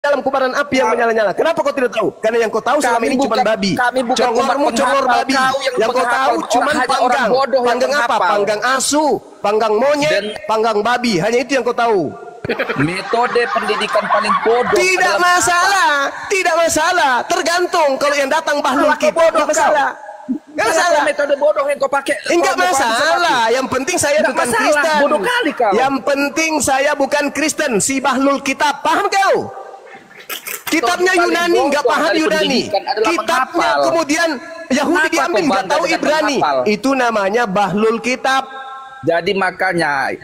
dalam kobaran api yang menyala-nyala. Kenapa kau tidak tahu? Karena yang kau tahu selama ini cuma babi. Congormu congor babi. Yang kau tahu cuma panggang. Panggang apa? Panggang asu, panggang monyet, panggang babi. Hanya itu yang kau tahu. Metode pendidikan paling bodoh. Tidak masalah, tidak masalah. Tergantung kalau yang datang bahlul kita. Tidak masalah. Enggak masalah. Metode bodoh yang kau pakai. Enggak masalah. Yang penting saya bukan Kristen. Bodoh kali kau. Yang penting saya bukan Kristen. Si bahlul kitab. Paham kau? Kitabnya Yunani, nggak paham Yunani. Kitabnya kemudian Yahudi diambil, nggak tahu Ibrani. Itu namanya bahlul kitab. Jadi makanya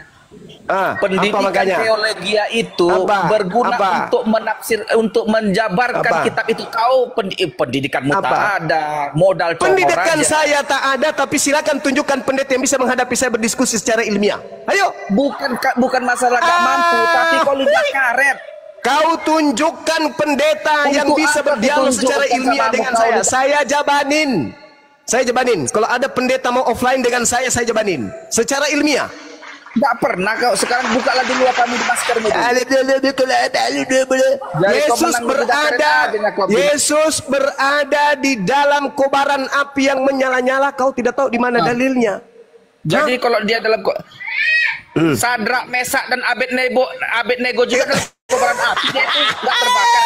pendidikan teologi itu berguna untuk menaksir, untuk menjabarkan kitab itu. Kau pendidikanmu tak ada, modal pendidikan saya tak ada, tapi silakan tunjukkan pendeta yang bisa menghadapi saya berdiskusi secara ilmiah. Ayo. Bukan masalah gak mampu, tapi kau lihat karet. Kau tunjukkan pendeta yang bisa berdialog secara ilmiah dengan saya. Saya jabanin. Kalau ada pendeta mau offline dengan saya jabanin. Secara ilmiah. Nggak pernah kau. Sekarang buka lagi dulu kamu di maskermu. Yesus berada di dalam kobaran api yang menyala-nyala. Kau tidak tahu di mana dalilnya. Jadi kalau dia dalam Sadrak, Mesak dan Abednego juga dalam kobaran api, dia itu nggak terbakar.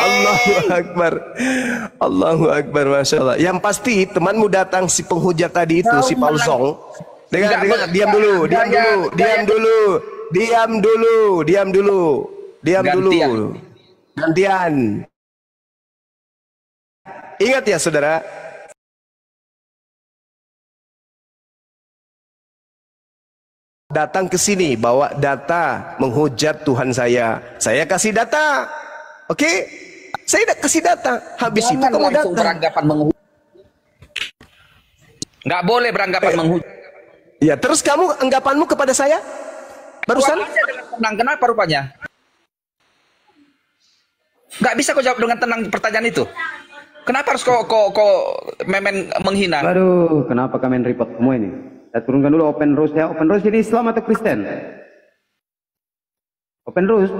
Allahu Akbar, Allahu Akbar, masya Allah. Yang pasti temanmu datang si penghujat tadi itu, si Paulsong. Dengar, diam dulu. Gantian. Ingat ya saudara. Datang ke sini bawa data menghujat Tuhan saya kasih data, oke? Saya kasih data. Habis itu kamu datang. Beranggapan menghujat. Nggak boleh beranggapan menghujat. Ya, terus kamu anggapanmu kepada saya barusan? Tenang, kenapa rupanya? Nggak bisa kau jawab dengan tenang pertanyaan itu. Kenapa harus kau memen menghina? Aduh, kenapa kalian report semua ini? Saya turunkan dulu open rose ya. Open rose ini Islam atau Kristen? Open rose.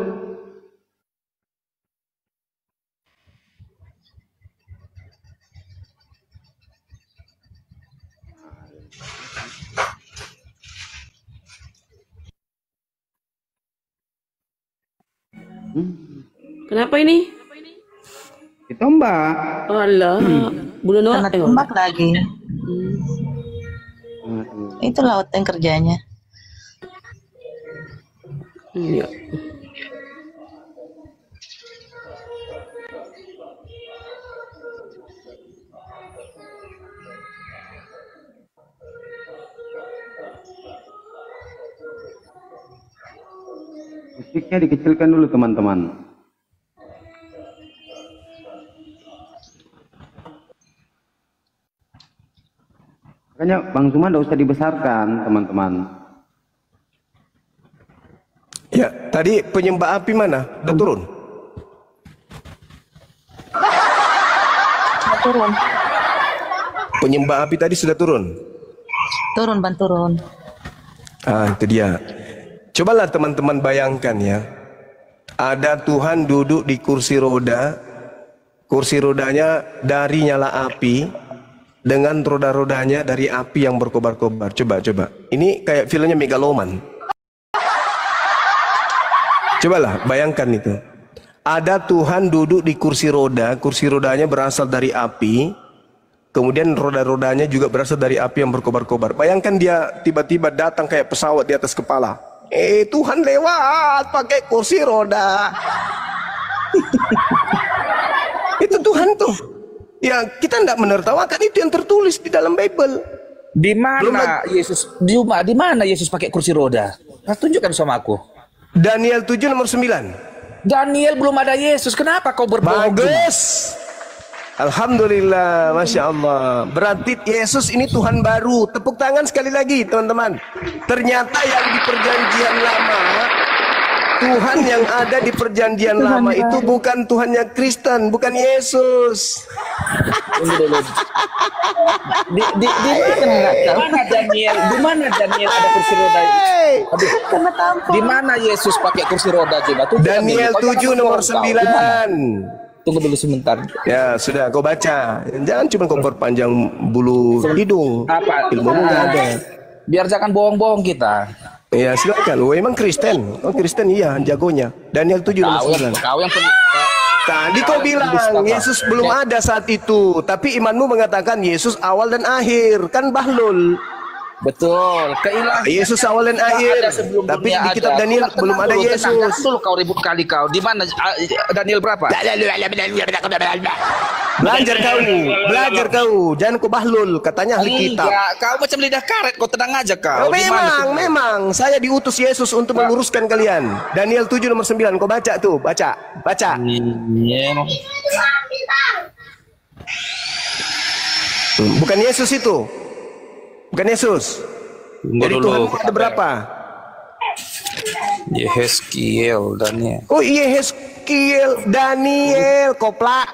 Kenapa ini? Itu Mbak. Alah, bulan Kena tembak lagi. Itu laut yang kerjanya. Iya. Musiknya dikecilkan dulu teman-teman. Makanya Bang Zuma tidak usah dibesarkan teman-teman. Ya, tadi penyembah api mana? Udah turun? Turun. Penyembah api tadi sudah turun? Turun, Ban, turun. Itu dia. Cobalah teman-teman bayangkan ya. Ada Tuhan duduk di kursi roda. Kursi rodanya dari nyala api. Dengan roda-rodanya dari api yang berkobar-kobar. Coba. Ini kayak filmnya Megaloman. Cobalah bayangkan itu. Ada Tuhan duduk di kursi roda. Kursi rodanya berasal dari api. Kemudian roda-rodanya juga berasal dari api yang berkobar-kobar. Bayangkan dia tiba-tiba datang kayak pesawat di atas kepala. Tuhan lewat pakai kursi roda. Itu Tuhan tuh. Ya, kita tidak menertawakan, itu yang tertulis di dalam Bible. Di mana Yesus? Di mana Yesus pakai kursi roda? Tunjukkan sama aku. Daniel 7 nomor 9. Daniel belum ada Yesus. Kenapa kau berbohong? Bagus. Alhamdulillah, Masya Allah. Berarti Yesus ini Tuhan baru. Tepuk tangan sekali lagi teman-teman. Ternyata yang di perjanjian lama Tuhan yang ada di perjanjian lama itu bukan Tuhan yang Kristen, bukan Yesus. Tunggu dulu. Di mana Daniel ada kursi roda? Aduh, di mana Yesus pakai kursi roda coba? Daniel 7 nomor 9. Tunggu dulu sebentar. Ya sudah, kau baca. Jangan cuma kau perpanjang bulu hidung. Apa? Ilmumu nggak ada. Biar jangan bohong-bohong kita. Ya silakan. Oh emang Kristen? Oh Kristen iya, jagonya. Daniel 7 nomor 9. Kau yang Tadi kau bilang Yesus belum ada saat itu, tapi imanmu mengatakan Yesus awal dan akhir. Kan bahlul. betul. Keilahian Yesus awal dan akhir. Tapi di kitab Daniel belum ada Yesus. Tenang dulu kau ribut kali kau. Di mana Daniel berapa? Belajar kau. Jangan kau bahlul, katanya ahli kitab. Enggak, kau macam lidah karet. Kau tenang aja kau. Di mana tuh? Memang saya diutus Yesus untuk meluruskan kalian. Daniel 7 nomor 9. Kau baca tuh, baca. Iya. Bukan Yesus itu. Bukan Yesus. Jadi Tuhan ada berapa? Yeskiel Daniel. Oh Yeskiel, Daniel, koplak.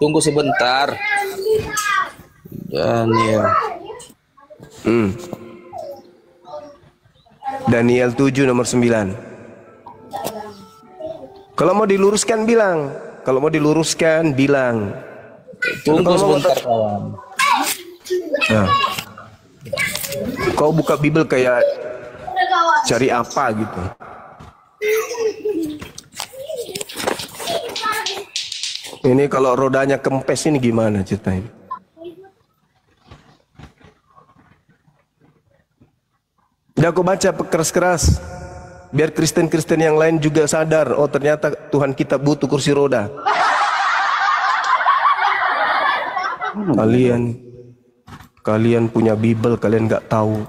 Tunggu sebentar. Daniel. Daniel 7 nomor 9. Kalau mau diluruskan bilang. Kalau mau diluruskan bilang. Tunggu sebentar kawan. Nah. Kau buka Bible kayak cari apa gitu. Ini kalau rodanya kempes ini gimana ceritanya? Udah aku baca keras-keras. Biar Kristen-Kristen yang lain juga sadar. Oh ternyata Tuhan kita butuh kursi roda. Kalian punya Bible, kalian nggak tahu.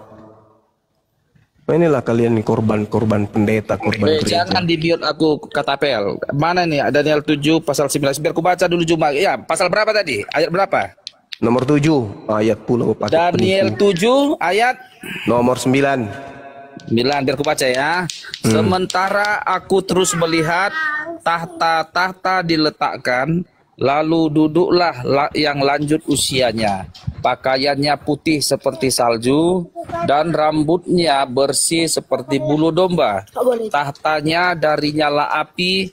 Nah, inilah kalian nih korban pendeta, korban gereja. Jangan di-mute aku kata pel. Mana nih Daniel 7 pasal 19. Biar aku baca dulu cuma. Ya, pasal berapa tadi? Ayat berapa? Nomor 7 ayat pula pakai Daniel penipu. 7 ayat Nomor 9. 9, biar aku baca ya. Sementara aku terus melihat tahta-tahta diletakkan, lalu duduklah yang lanjut usianya. Pakaiannya putih seperti salju dan rambutnya bersih seperti bulu domba. Tahtanya dari nyala api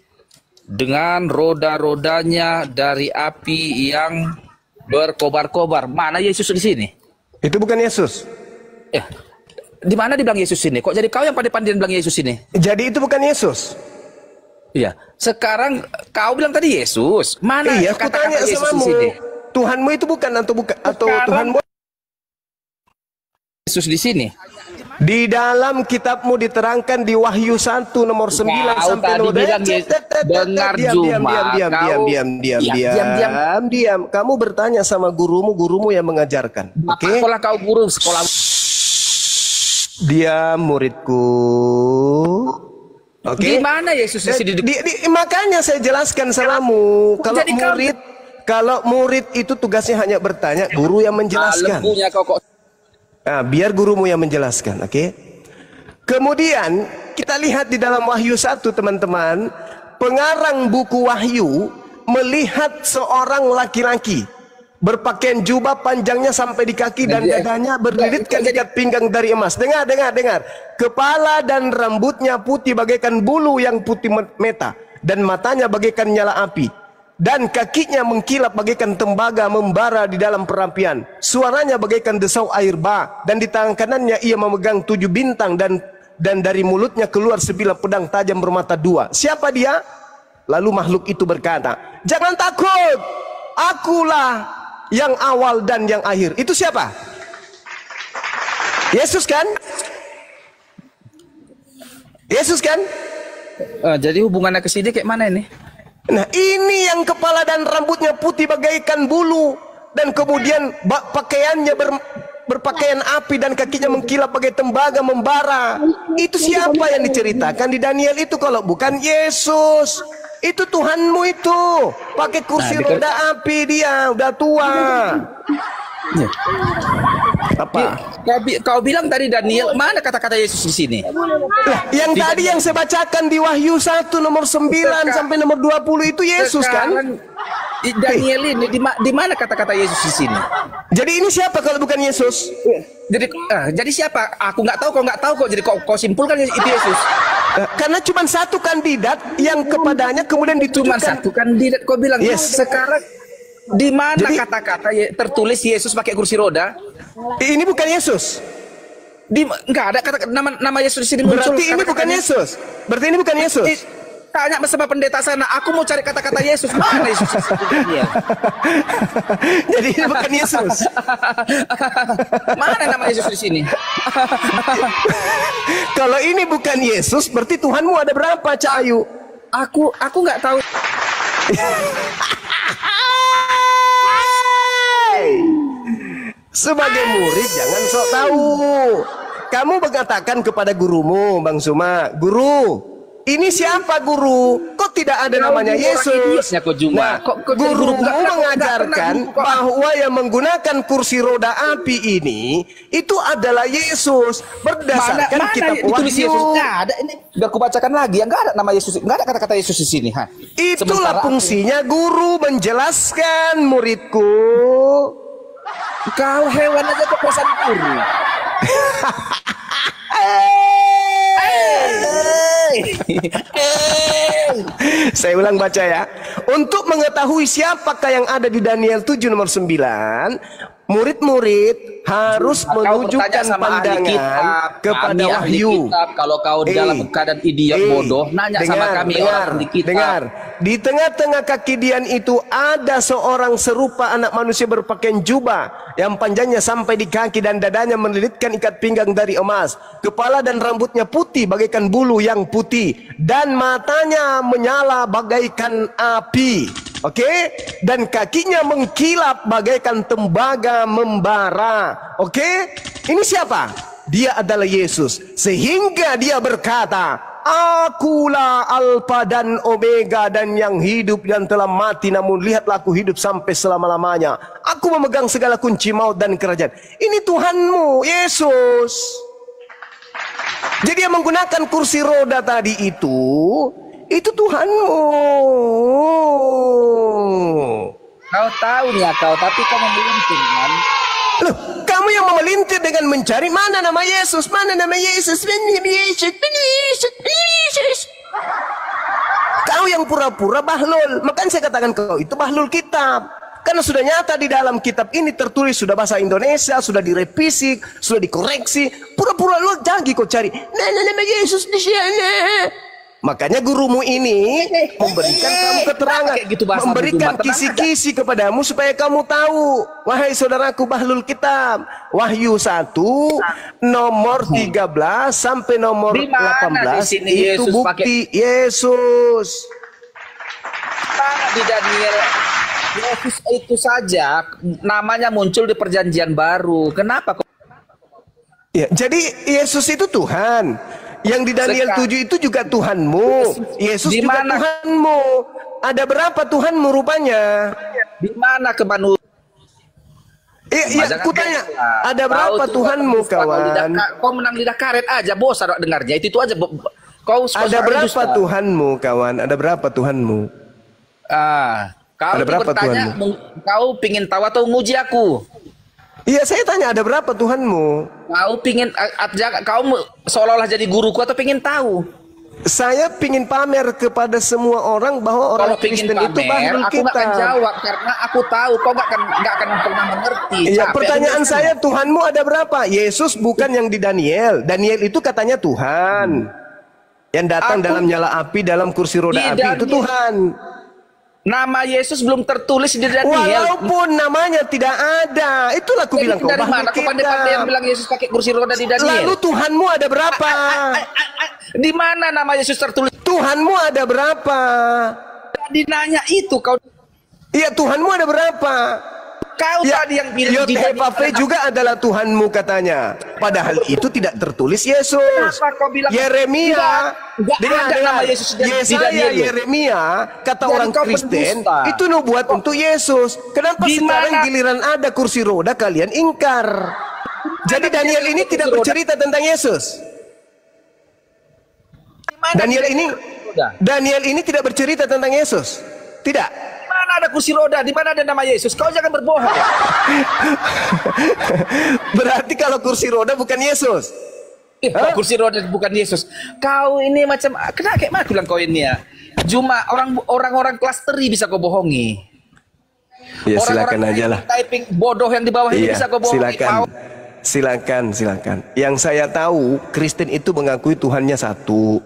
dengan roda-rodanya dari api yang berkobar-kobar. Mana Yesus di sini? Itu bukan Yesus. Di mana dibilang Yesus ini? Kok jadi kau yang pandai-pandai bilang Yesus ini? Jadi itu bukan Yesus. Iya. Sekarang kau bilang tadi Yesus. Mana Iya, aku tanya Yesus sama di sini? Tuhanmu itu bukan atau Sekarang Tuhanmu Yesus di sini. di dalam kitabmu diterangkan di Wahyu 1 nomor 9 sampai tadi bilang dengar Juma. Diam. Kamu bertanya sama gurumu yang mengajarkan. Oke? Sekolah kau guru sekolah. Diam muridku. Oke? Di mana Yesus di sini? Makanya saya jelaskan samamu. Kalau murid itu tugasnya hanya bertanya, guru yang menjelaskan. Lembunya kau kok. Nah, biar gurumu yang menjelaskan, oke? Kemudian kita lihat di dalam Wahyu 1 teman-teman, pengarang buku Wahyu melihat seorang laki-laki berpakaian jubah panjangnya sampai di kaki dan dadanya berlilitkan ikat pinggang dari emas. Dengar. Kepala dan rambutnya putih bagaikan bulu yang putih meta dan matanya bagaikan nyala api. Dan kakinya mengkilap bagaikan tembaga membara di dalam perapian. Suaranya bagaikan desau air bah. Dan di tangan kanannya ia memegang 7 bintang dan dari mulutnya keluar sebilah pedang tajam bermata 2. Siapa dia? Lalu makhluk itu berkata, jangan takut, akulah yang awal dan yang akhir. Itu siapa? Yesus kan? Yesus kan? Jadi hubungannya ke sini kayak mana ini? Nah ini yang kepala dan rambutnya putih bagaikan bulu dan kemudian pakaiannya berpakaian api dan kakinya mengkilap bagai tembaga membara. Itu siapa yang diceritakan di Daniel itu kalau bukan Yesus? Itu Tuhanmu itu pakai kursi roda api, dia udah tua. Apa? Kau bilang tadi Daniel, mana kata-kata Yesus di sini? Yang tadi yang saya bacakan di Wahyu 1 nomor 9 sampai nomor 20 itu Yesus kan? Daniel ini di mana kata-kata Yesus di sini? Jadi ini siapa kalau bukan Yesus? Jadi siapa? Aku nggak tahu, kau nggak tahu kok. Jadi kau simpulkan itu Yesus. Karena cuma satu kandidat yang kepadanya kemudian Cuma ditujukan. satu kandidat. Kau bilang sekarang di mana Jadi- kata-kata tertulis Yesus pakai kursi roda? Ini bukan Yesus. Nggak ada kata nama Yesus di sini muncul. Berarti ini bukan Yesus. Berarti ini bukan Yesus. Tanya sama pendeta sana. Aku mau cari kata-kata Yesus. Mana Yesus? Jadi ini bukan Yesus. Mana nama Yesus di sini? Kalau ini bukan Yesus, berarti Tuhanmu ada berapa, Cak Ayu? Aku nggak tahu. Sebagai murid jangan sok tahu. Kamu mengatakan kepada gurumu, Bang Suma, "Guru, ini siapa guru? Kok tidak ada namanya Yesus?" Kok Juma? Nah, Kok jadi guru? gurumu Nggak mengajarkan pernah, kok. bahwa yang menggunakan kursi roda api ini itu adalah Yesus berdasarkan kitab ditulis Yesus? Wahyu. Nggak ada. Ini biar aku bacakan lagi. Nggak ada nama Yesus. Nggak ada kata-kata Yesus di sini. Itulah fungsinya guru menjelaskan muridku. Kau hewan aja kekuasaan guru. Saya ulang baca ya. Untuk mengetahui siapakah yang ada di Daniel 7 nomor 9, murid-murid harus menunjukkan pandangan kepada Wahyu. Kalau kau dalam keadaan idiot bodoh, nanya sama kami orang di kitab. Dengar. Di tengah-tengah kaki Dian itu ada seorang serupa anak manusia berpakaian jubah yang panjangnya sampai di kaki dan dadanya melilitkan ikat pinggang dari emas. Kepala dan rambutnya putih bagaikan bulu yang putih dan matanya menyala bagaikan api. Oke? Dan kakinya mengkilap bagaikan tembaga membara. Oke? Ini siapa? Dia adalah Yesus. Sehingga dia berkata, "Akulah Alfa dan Omega dan yang hidup dan telah mati, namun lihatlah aku hidup sampai selama-lamanya. Aku memegang segala kunci maut dan kerajaan." Ini Tuhanmu, Yesus. Jadi yang menggunakan kursi roda tadi itu Tuhanmu. Kau tahu nih kau, tapi kau memelintir kan? Loh, kamu yang memelintir dengan mencari mana nama Yesus, mana nama Yesus, mana nama Yesus, mana Yesus, mana Yesus. Kau yang pura-pura bahlul. Makanya saya katakan kau itu bahlul kitab. Karena sudah nyata di dalam kitab ini tertulis, sudah bahasa Indonesia, sudah direvisi, sudah dikoreksi. Pura-pura lu jangan kau cari nama Yesus di sana. Makanya gurumu ini memberikan kamu keterangan, gitu bahasa memberikan Tenang kisi-kisi kepadamu supaya kamu tahu. Wahai saudaraku bahlul kitab, Wahyu 1 nomor 13 sampai nomor Di mana 18 di sini itu Yesus bukti Yesus. Mana di Daniel Yesus itu saja namanya muncul di perjanjian baru. Kenapa kok? Ya, jadi Yesus itu Tuhan. Yang di Daniel 7 itu juga Tuhanmu. Yesus Di juga mana? Tuhanmu. Ada berapa Tuhanmu rupanya? Di mana kemanusiaan? Iya, aku tanya, ada berapa Tuhanmu, kawan? Kau menang lidah karet aja, bosan dengarnya. Itu aja. Kau Ada berapa Tuhanmu, kawan? Ada berapa Tuhanmu? Kau Ada berapa bertanya, kau pingin tahu atau nguji aku? Iya, saya tanya ada berapa Tuhanmu? Kau pingin, kau seolah-olah jadi guruku atau pingin tahu? Saya pingin pamer kepada semua orang bahwa orang Kalau pingin Kristen itu bahlul aku nggak akan kita. jawab karena aku tahu kau nggak akan pernah mengerti. Iya, Capek pertanyaan aku saya, Tuhanmu ada berapa? Yesus bukan yang di Daniel. Daniel itu katanya Tuhan. Yang datang dalam nyala api, dalam kursi roda Di api itu Daniel. Tuhan. Nama Yesus belum tertulis di Daniel. Walaupun namanya tidak ada, itulah aku bilang kau dari bahlul mana? Kau pandai-pandai yang kita. bilang Yesus pakai kursi roda di Daniel. Lalu Tuhanmu ada berapa? Di mana nama Yesus tertulis? Tuhanmu ada berapa? Tadi nanya itu kau. Iya, Tuhanmu ada berapa? Kau Ya, tadi yang bilang Yod-Heh-Vav-Veh juga adalah Tuhanmu katanya. Padahal itu tidak tertulis Yesus. Kenapa kau bilang Yeremia, Nggak ada nama Yesus di Yesaya, Daniel. Yeremia, kata Dan orang kau Kristen, pendusta. itu nubuat untuk Yesus. Kenapa Di sekarang mana? giliran ada kursi roda kalian ingkar? Jadi Daniel ini tidak bercerita tentang Yesus. Daniel ini tidak bercerita tentang Yesus. Tidak. Mana ada kursi roda? Di mana ada nama Yesus? Kau jangan berbohong. Berarti kalau kursi roda bukan Yesus. Kursi roda bukan Yesus. Kau ini macam kenapa kayak aku bilang kau ini ya. Cuma orang-orang kelas teri bisa kau bohongi. Ya silakan aja lah. Typing bodoh yang di bawah ini bisa kau bohongi. Silakan. Yang saya tahu Kristen itu mengakui Tuhannya satu.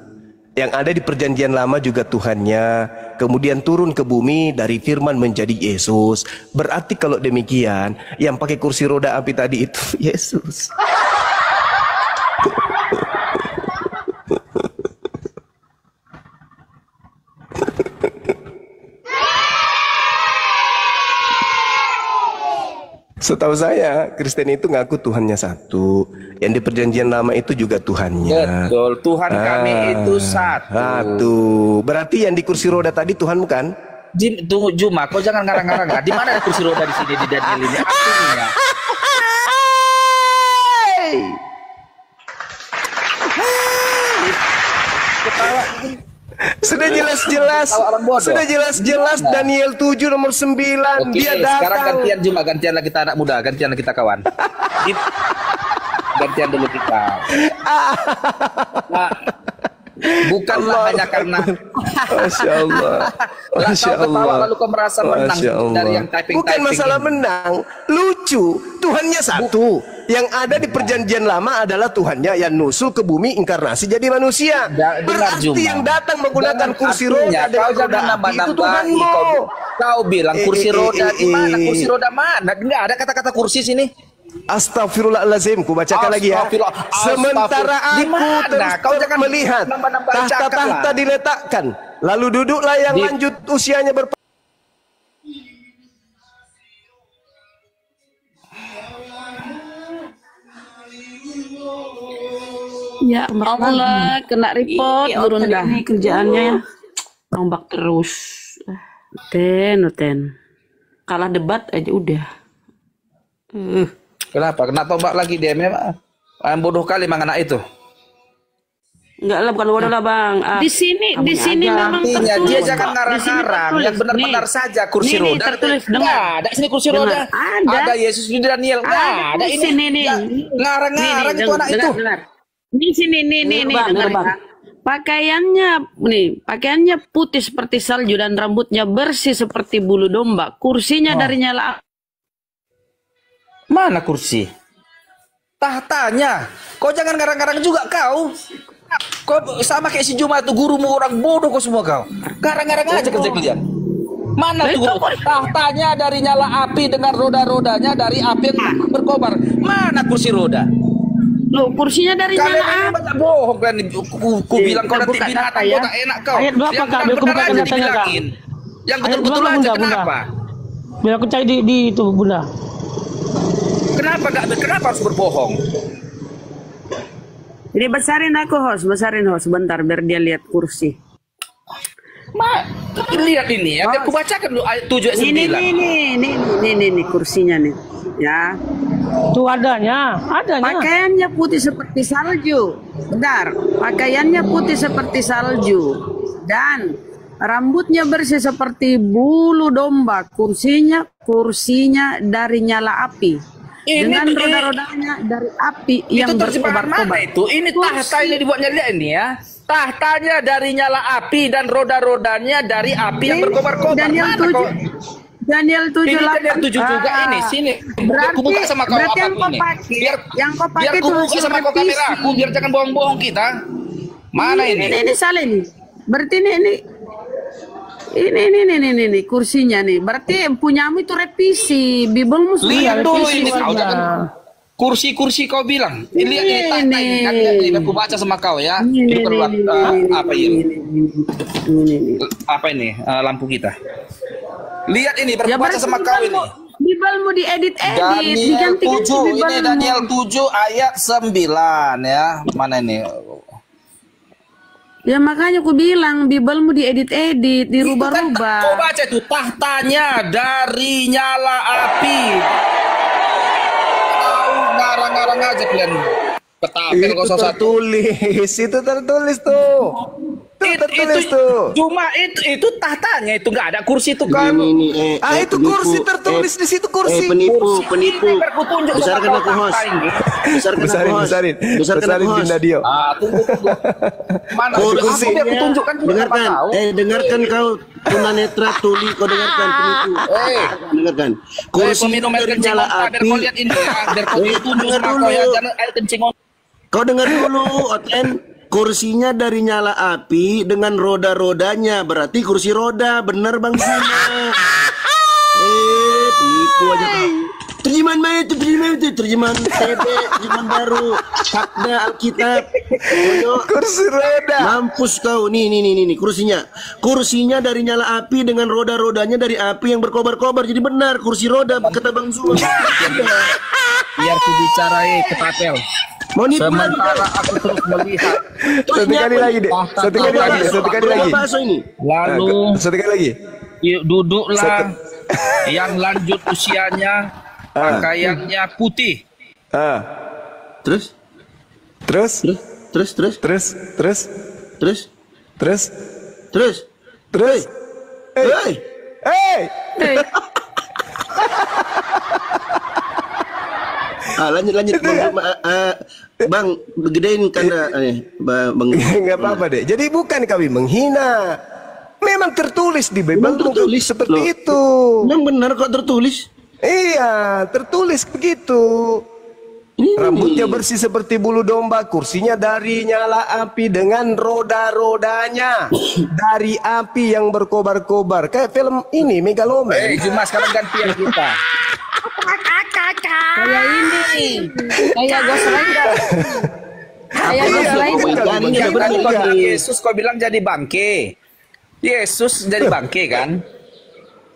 Yang ada di perjanjian lama juga Tuhannya, kemudian turun ke bumi dari firman menjadi Yesus. Berarti kalau demikian, yang pakai kursi roda api tadi itu Yesus. Setahu saya Kristen itu ngaku Tuhannya satu. Yang di perjanjian lama itu juga Tuhannya. Betul, Tuhan kami itu satu. Berarti yang di kursi roda tadi Tuhan bukan? Tunggu Juma, kau jangan ngarang-ngarang. Di mana ada kursi roda di sini di Daniel ini? Artinya. Ketawa. Sudah jelas-jelas Daniel 7 nomor 9. Oke, dia datang. sekarang gantian Juma, gantian lah kita anak muda, gantian lah kita kawan. Gantian dulu kita. Nah, bukanlah hanya karena Masya Allah. Masya Allah. Lalu kau merasa menang dari yang typing. Bukan masalah menang, lucu. Tuhannya satu. Yang ada di perjanjian lama adalah Tuhannya yang nusul ke bumi inkarnasi jadi manusia. Berarti yang datang menggunakan kursi roda dan roda api itu Tuhanmu. Kau bilang kursi roda di mana? Kursi roda mana? Enggak ada kata-kata kursi sini. Astagfirullahaladzim, ku bacakan lagi ya. Sementara aku terus melihat tahta-tahta diletakkan, lalu duduklah yang lanjut usianya Ya Allah, kena report turun dah kerjaannya ya. Nombak terus. Ten. Kalah debat aja udah. Kenapa? Kena tombak lagi dia memang. Bodoh kali mang anak itu. Enggak lah, bukan bodoh lah Bang. Di sini memang artinya dia jangan ngarang-ngarang, yang benar-benar saja kursi roda. Tertulis Enggak ada sini kursi roda. Ada Yesus di Daniel. Enggak ada ini. Ngarang-ngarang itu anak itu. Di sini nih dengar. Pakaiannya putih seperti salju dan rambutnya bersih seperti bulu domba. Kursinya dari nyala. Mana kursi? Tahtanya. Kau jangan ngarang-ngarang juga kau. Kau sama kayak si Juma itu gurumu orang bodoh kau semua kau. Ngarang-ngarang aja kerja kalian. Mana tuh tahtanya dari nyala api dengan roda-rodanya dari api yang berkobar. Mana kursi roda? Loh, kursinya dari kalian nyala api. Banyak bohong kan. Ku bilang kau nanti binatang kau tak enak kau. Ayat berapa Kak? Biar aku buka katanya Kak. Yang betul-betul aja kenapa? Biar aku cari di itu Bunda. Kenapa harus berbohong? Ini besarin host bentar biar dia lihat kursi. Lihat ini ya, aku bacakan dulu ayat 7 ayat 9. Ini kursinya nih. Ya. Tuh adanya. Pakaiannya putih seperti salju. Bentar. Pakaiannya putih seperti salju dan rambutnya bersih seperti bulu domba. Kursinya dari nyala api. Dengan roda-rodanya dari api yang berkobar-kobar. Itu ini tahta ini dibuatnya dia ini ya. Tahtanya dari nyala api dan roda-rodanya dari api yang berkobar-kobar. Daniel 7 juga ini sini. Berarti aku buka sama kau yang kau pakai, biar aku buka sama kau kamera aku biar jangan bohong-bohong kita. Mana ini? Ini salah nih. Berarti ini kursinya nih. Berarti punyamu itu revisi. Bibelmu lihat dulu ini kau jangan kursi kau bilang. Lihat ini aku baca sama kau ya. Ini perlu apa ini? Apa ini lampu kita? Lihat ini berbaca sama kau ini. Bibelmu diedit Daniel 7 ini Daniel 7 ayat 9 ya. Mana ini? Ya makanya aku bilang Bibelmu diedit-edit, dirubah-rubah. Kau baca itu tahtanya dari nyala api. ngarang-ngarang aja kalian. Ketapel Itu 01. tertulis, itu tertulis tuh. Itu tertulis tuh. Cuma itu tahtanya itu nggak ada kursi itu kan. Itu kursi tertulis di situ kursi. Penipu. Aku tunjuk Besarkan aku host. Besarin Dinda Dio. Tunggu. Mana Kursi. aku tunjukkan juga Dengarkan, tahu. dengarkan kau tunanetra tuli, kau dengarkan penipu. Dengarkan. Kursi Peminum air dari kencing nyala biar api. kau lihat ini ya, biar kau tunjuk Dengar sama kau ya, dulu. jangan air kencing. Kau dengar dulu, Oten. Kursinya dari nyala api dengan roda-rodanya, berarti kursi roda, bener Bang Zina. Penipu aja kau. Terjemahan mana itu? Terjemahan TB, terjemahan baru. Sabda Alkitab. Kursi roda. Mampus kau. Nih kursinya. Kursinya dari nyala api dengan roda-rodanya dari api yang berkobar-kobar. Jadi benar kursi roda kata Bang Zul. Biar ku bicara ketapel. Sementara aku terus melihat. Satu kali lagi, Dek. Satu kali lagi. Bakso ini. Lalu Satu kali lagi. duduklah yang lanjut usianya, pakaiannya putih. Terus? Hey. Lanjut Bang, gedein kanda Bang. Enggak apa-apa, Dek. Jadi bukan kami menghina. Memang tertulis di Bible seperti Loh. itu. Memang benar kok tertulis. Iya, tertulis begitu. Rambutnya bersih seperti bulu domba, kursinya dari nyala api dengan roda-rodanya dari api yang berkobar-kobar. Kayak film ini Megaloman. Cuma sekarang gantian kita. Kayak ini. Kayak Ghost Rider. Kayak Ghost Rider. Tadi kau bilang Yesus, kau bilang jadi bangke. Yesus jadi bangke kan?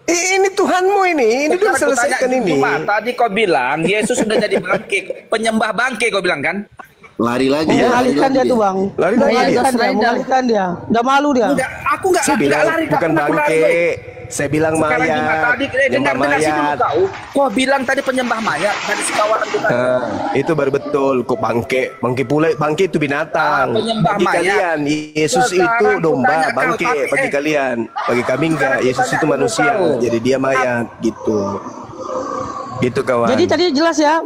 Ini Tuhanmu ini udah selesaikan ini. Cuma tadi kau bilang Yesus sudah jadi bangke, penyembah bangke kau bilang kan? Lari lagi. Mengalihkan dia tuh bang. Lari lagi. Mengalihkan dia. Udah malu dia. Aku nggak Saya bilang lari, bukan aku bangke. lari. Saya bilang Sekarang juga mayat. tadi dengar sih dulu kau. Kau bilang tadi penyembah mayat dari si kawanan kita. Itu baru betul. Kok bangke? Bangke itu binatang. Penyembah Bagi mayat. kalian Yesus Sekarang itu domba, kutanya kau, bangke tapi, bagi kalian. Bagi kami enggak. Yesus itu manusia, jadi dia mayat gitu. Gitu kawan. Jadi tadi jelas ya.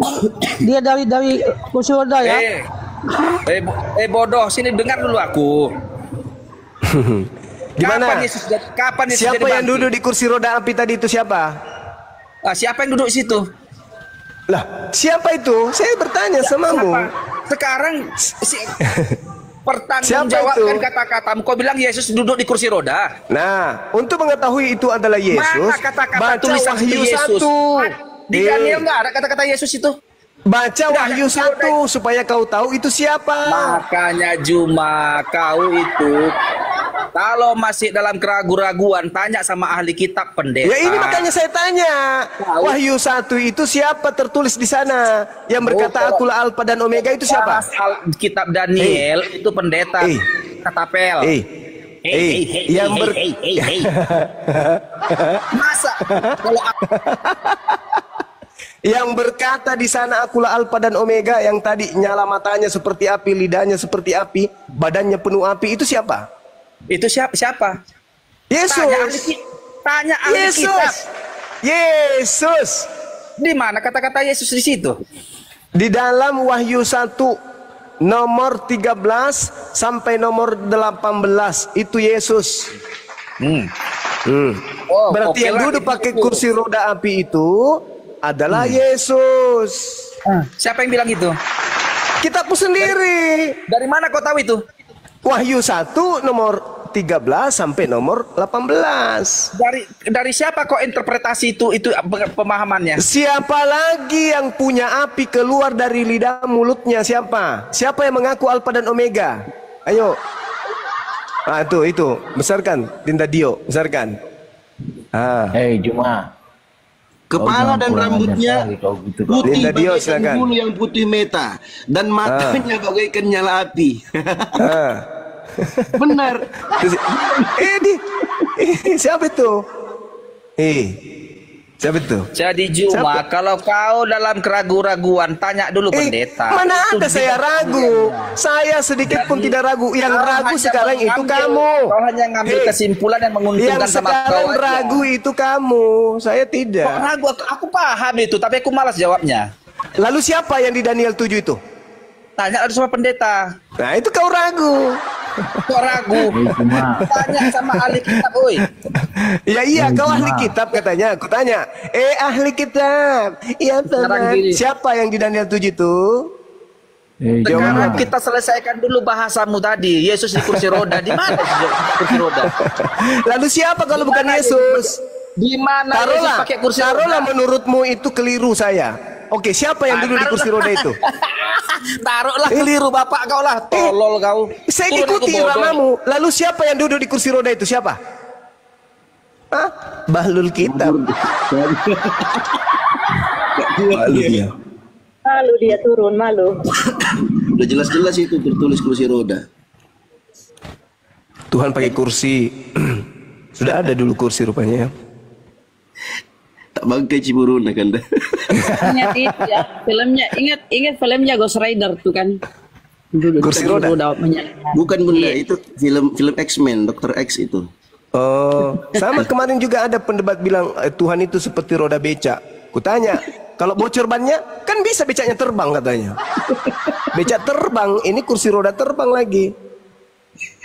Dia dari kursi roda ya. Bodoh, sini dengar dulu aku. Gimana? Kapan Yesus Siapa jadi yang bangkit? duduk di kursi roda api tadi itu siapa? Siapa yang duduk di situ? Lah, siapa itu? Saya bertanya samamu. Siapa? Sekarang Siapa pertanggungjawabkan itu? kata-katamu. Kau bilang Yesus duduk di kursi roda. Nah, untuk mengetahui itu adalah Yesus, Mana kata-kata baca tulisan Wahyu itu Yesus? 1. Di Daniel nggak ada kata-kata Yesus itu. Baca Wahyu 1 supaya kau tahu itu siapa. Makanya Juma, kau itu kalau masih dalam keraguan-raguan, tanya sama ahli kitab pendeta. Ya ini makanya saya tanya. Wahyu 1 itu siapa tertulis di sana? Yang berkata akulah Alfa dan Omega itu siapa? Kitab Daniel itu pendeta katapel. Yang Masa kalau yang berkata di sana akulah Alfa dan Omega, yang tadi nyala matanya seperti api, lidahnya seperti api, badannya penuh api, itu siapa? itu siapa? Yesus. Tanya ahli kitab. Yesus. Di mana kata-kata Yesus di situ? Di dalam Wahyu 1 nomor 13 sampai nomor 18 itu Yesus. Berarti yang duduk pakai kursi roda api itu adalah Yesus. Siapa yang bilang itu? Kitabmu sendiri. Dari mana kau tahu itu? Wahyu 1 nomor 13 sampai nomor 18. Dari siapa kau interpretasi itu pemahamannya? Siapa lagi yang punya api keluar dari lidah mulutnya? Siapa? Siapa yang mengaku Alfa dan Omega? Ayo. Itu besarkan Dinda Dio, besarkan. Juma. Kepala dan rambutnya putih Dinda Dio, bagaikan silakan. bulu yang putih meta dan matanya bagaikan nyala api. Benar. Siapa itu? Siapa itu? Jadi Juma, kalau kau dalam keraguan-raguan, tanya dulu pendeta. Mana Itu ada saya ragu? Saya sedikit pun tidak ragu. Yang Kau ragu hanya sekarang itu mengambil- kamu. Kau hanya ngambil Hei, kesimpulan yang menguntungkan yang sama kau sekarang aja. ragu itu kamu. Saya Kok tidak. ragu? Aku paham itu, tapi aku malas jawabnya. Lalu siapa yang di Daniel 7 itu? Tanya ada sama pendeta. Nah, itu kau ragu. Kok ragu? Tanya sama ahli kitab, oi. Ya iya, kau ahli kitab katanya. Aku tanya, ahli kitab. Iya Sekarang teman. gini. Siapa yang di Daniel 7 itu? Sekarang kita selesaikan dulu bahasamu tadi. Yesus di kursi roda. Di mana Yesus di kursi roda? Lalu siapa kalau bukan Mana Yesus? Di mana Yesus Taruhlah, pakai kursi taruhlah roda? menurutmu itu keliru saya. Oke, siapa yang duduk di kursi roda itu? Taruhlah keliru bapak kau lah. Tolol kau. Saya Turun ikuti aku bodoh. ramamu. Lalu siapa yang duduk di kursi roda itu? Siapa? Hah? Bahlul kitab. Malu dia. Malu dia turun, malu. Udah jelas-jelas itu tertulis kursi roda. Tuhan pakai kursi. Sudah ada dulu kursi rupanya. Tak bangkai Ciburun kan dah. Ingat itu ya, filmnya, ingat filmnya Ghost Rider tuh kan. Dulu Kursi di roda? menyalakan. Bukan bunda, itu film X-Men, Dr. X itu. Oh, sama kemarin juga ada pendebat bilang Tuhan itu seperti roda becak. Kutanya, kalau bocor bannya kan bisa becaknya terbang katanya. Becak terbang, ini kursi roda terbang lagi.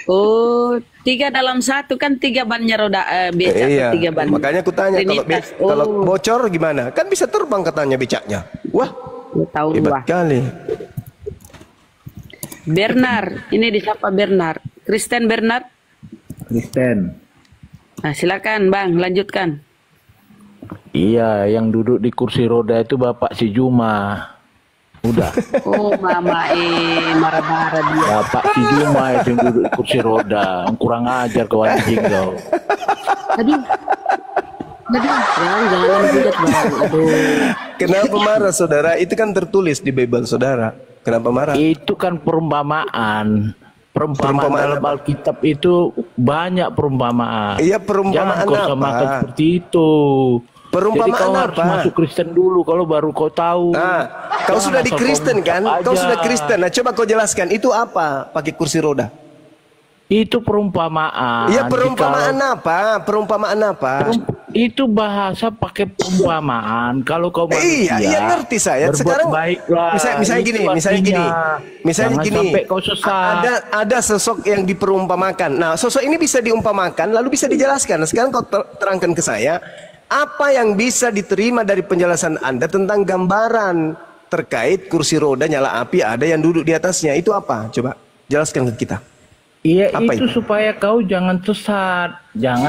Oh, 3 dalam 1 kan 3 bannya roda becak Iya, atau 3 ban. makanya kutanya kalau Trinitas. kalau bocor gimana? Kan bisa terbang katanya becaknya. Wah, Tahu hebat wah. kali. Bernard, ini disapa Bernard. Kristen Bernard. Kristen. Nah, silakan Bang, lanjutkan. Iya, yang duduk di kursi roda itu Bapak si Juma. Udah. Oh, Mama marah-marah dia. Bapak si Juma itu yang duduk di kursi roda. Kurang ajar kau anjing kau. Aduh. Jangan hujat Bang. Aduh. Kenapa marah saudara? Itu kan tertulis di Bible saudara. Kenapa marah? Itu kan perumpamaan. Perumpamaan dalam apa? Alkitab itu banyak perumpamaan. Iya, perumpamaan Jangan kau apa? samakan seperti itu. Perumpamaan Jadi kau harus apa? masuk Kristen dulu, kalau baru kau tahu. Nah, kau Jangan sudah di asal Kristen kau kan? mengucap Kau aja. sudah Kristen. Nah, coba kau jelaskan itu apa? Pakai kursi roda. Itu perumpamaan. Iya, perumpamaan Jika- apa? Perumpamaan apa? Itu bahasa pakai perumpamaan. Kalau kau manusia, Iya, ngerti saya. berbuat Sekarang baiklah. misalnya Itu gini, artinya. misalnya Jangan gini. sampai kau sesat. Ada sosok yang diperumpamakan. Nah, sosok ini bisa diumpamakan, lalu bisa dijelaskan. Nah, sekarang kau terangkan ke saya, apa yang bisa diterima dari penjelasan Anda tentang gambaran terkait kursi roda nyala api, ada yang duduk di atasnya. Itu apa? Coba jelaskan ke kita. Iya, Apa itu itu? supaya kau jangan sesat. Jangan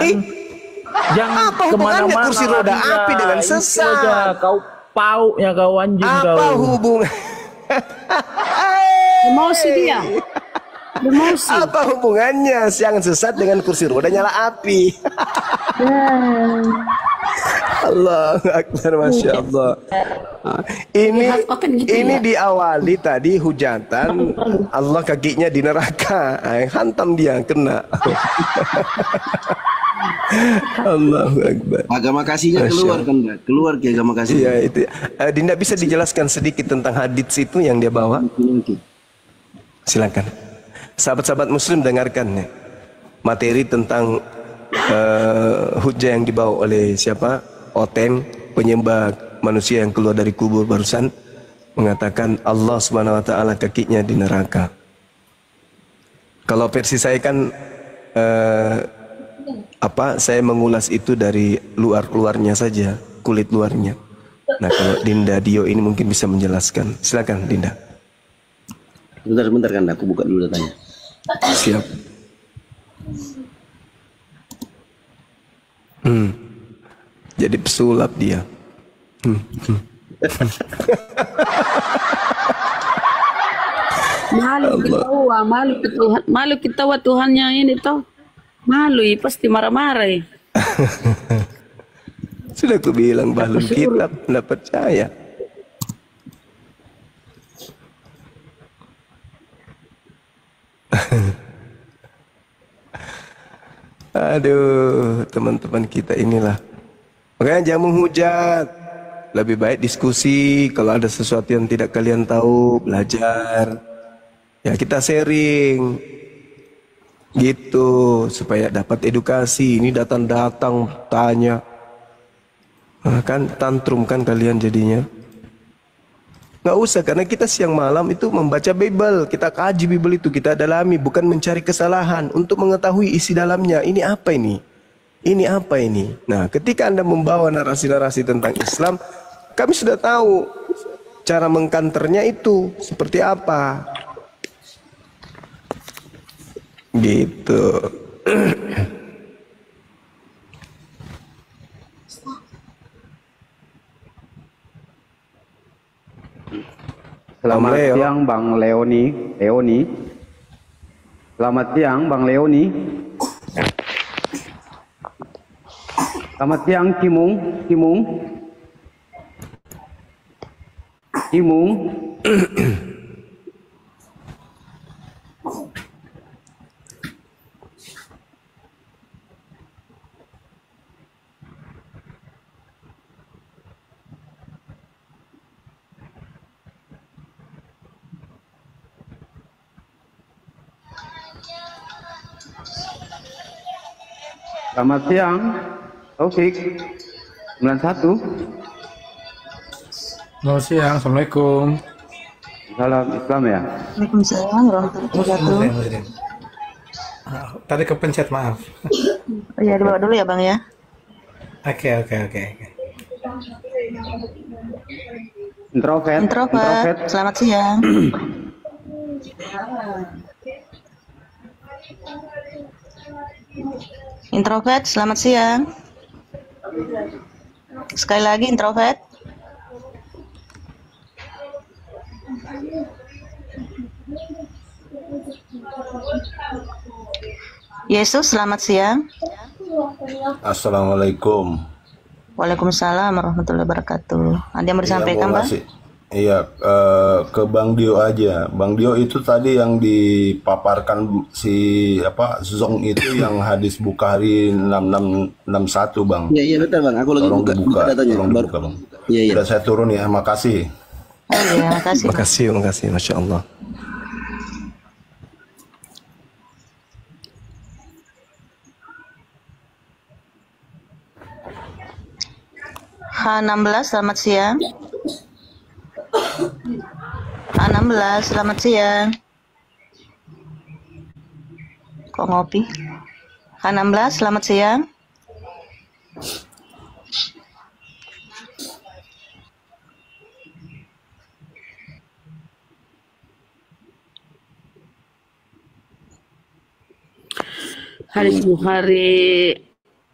jangan apa hubungannya kemana-mana kursi roda larinya. api dengan Itu sesat? aja, kau pauknya kau anjing Apa kau. hubungan? Emosi dia. Emosi. Apa hubungannya yang sesat dengan kursi roda nyala api? Allah Akbar, Masya Allah. Ini diawali tadi hujatan Allah kakinya di neraka. Hantam dia kena. Allahu Akbar. Agama kasihnya Masya keluar Allah. kan dah. Keluar ke agama kasih. Iya itu. Dinda bisa dijelaskan sedikit tentang hadits itu yang dia bawa? Silakan. Sahabat-sahabat Muslim dengarkan ya. Materi tentang hujah yang dibawa oleh siapa? Oten, penyembah manusia yang keluar dari kubur barusan, mengatakan Allah Subhanahu wa taala kakinya di neraka. Kalau versi saya kan saya mengulas itu dari luarnya saja, kulit luarnya. Nah, kalau Dinda Dio ini mungkin bisa menjelaskan. Silakan Dinda. Sebentar kan aku buka dulu datanya. Siap. Jadi pesulap dia. Malu kita wa Tuhannya ini toh. Malu pasti marah-marah. Sudah aku bilang bahlul kitab, tidak percaya. Aduh, teman-teman kita inilah Makanya jangan menghujat. Lebih baik diskusi. Kalau ada sesuatu yang tidak kalian tahu, belajar. Ya kita sharing. Gitu. Supaya dapat edukasi. Ini datang-datang tanya. Nah, kan tantrum kan kalian jadinya. Nggak usah, karena kita siang malam itu membaca Bible. Kita kaji Bible itu, kita dalami. Bukan mencari kesalahan. Untuk mengetahui isi dalamnya. Ini apa ini? Ini apa ini? Nah, ketika Anda membawa narasi-narasi tentang Islam, kami sudah tahu cara mengkanternya itu seperti apa. Gitu. Selamat siang Bang Leoni. Selamat siang Bang Leoni. Selamat siang Cimung. Selamat siang Taufik 91. Selamat siang, Assalamualaikum. Salam Islam ya. Waalaikumsalam warahmatullahi wabarakatuh. Tadi kepencet, maaf. Oh ya, dibawa dulu ya Bang ya. Oke. Introvert. Selamat siang. Introvert, selamat siang. Sekali lagi introvert. Yesus, selamat siang. Assalamualaikum. Waalaikumsalam warahmatullahi wabarakatuh. Ada yang mau disampaikan, Bang? Iya, ke Bang Dio aja. Bang Dio itu tadi yang dipaparkan si Zong itu yang hadis Bukhari 6661, Bang. Iya betul, Bang. Aku lagi buka datanya. Tolong dibuka, Bang. Iya. Udah saya turun ya, makasih. Oh iya, makasih. Makasih, Masya Allah. H16, selamat siang. H16, selamat siang. Kok ngopi? H16, selamat siang. Hadis Bukhari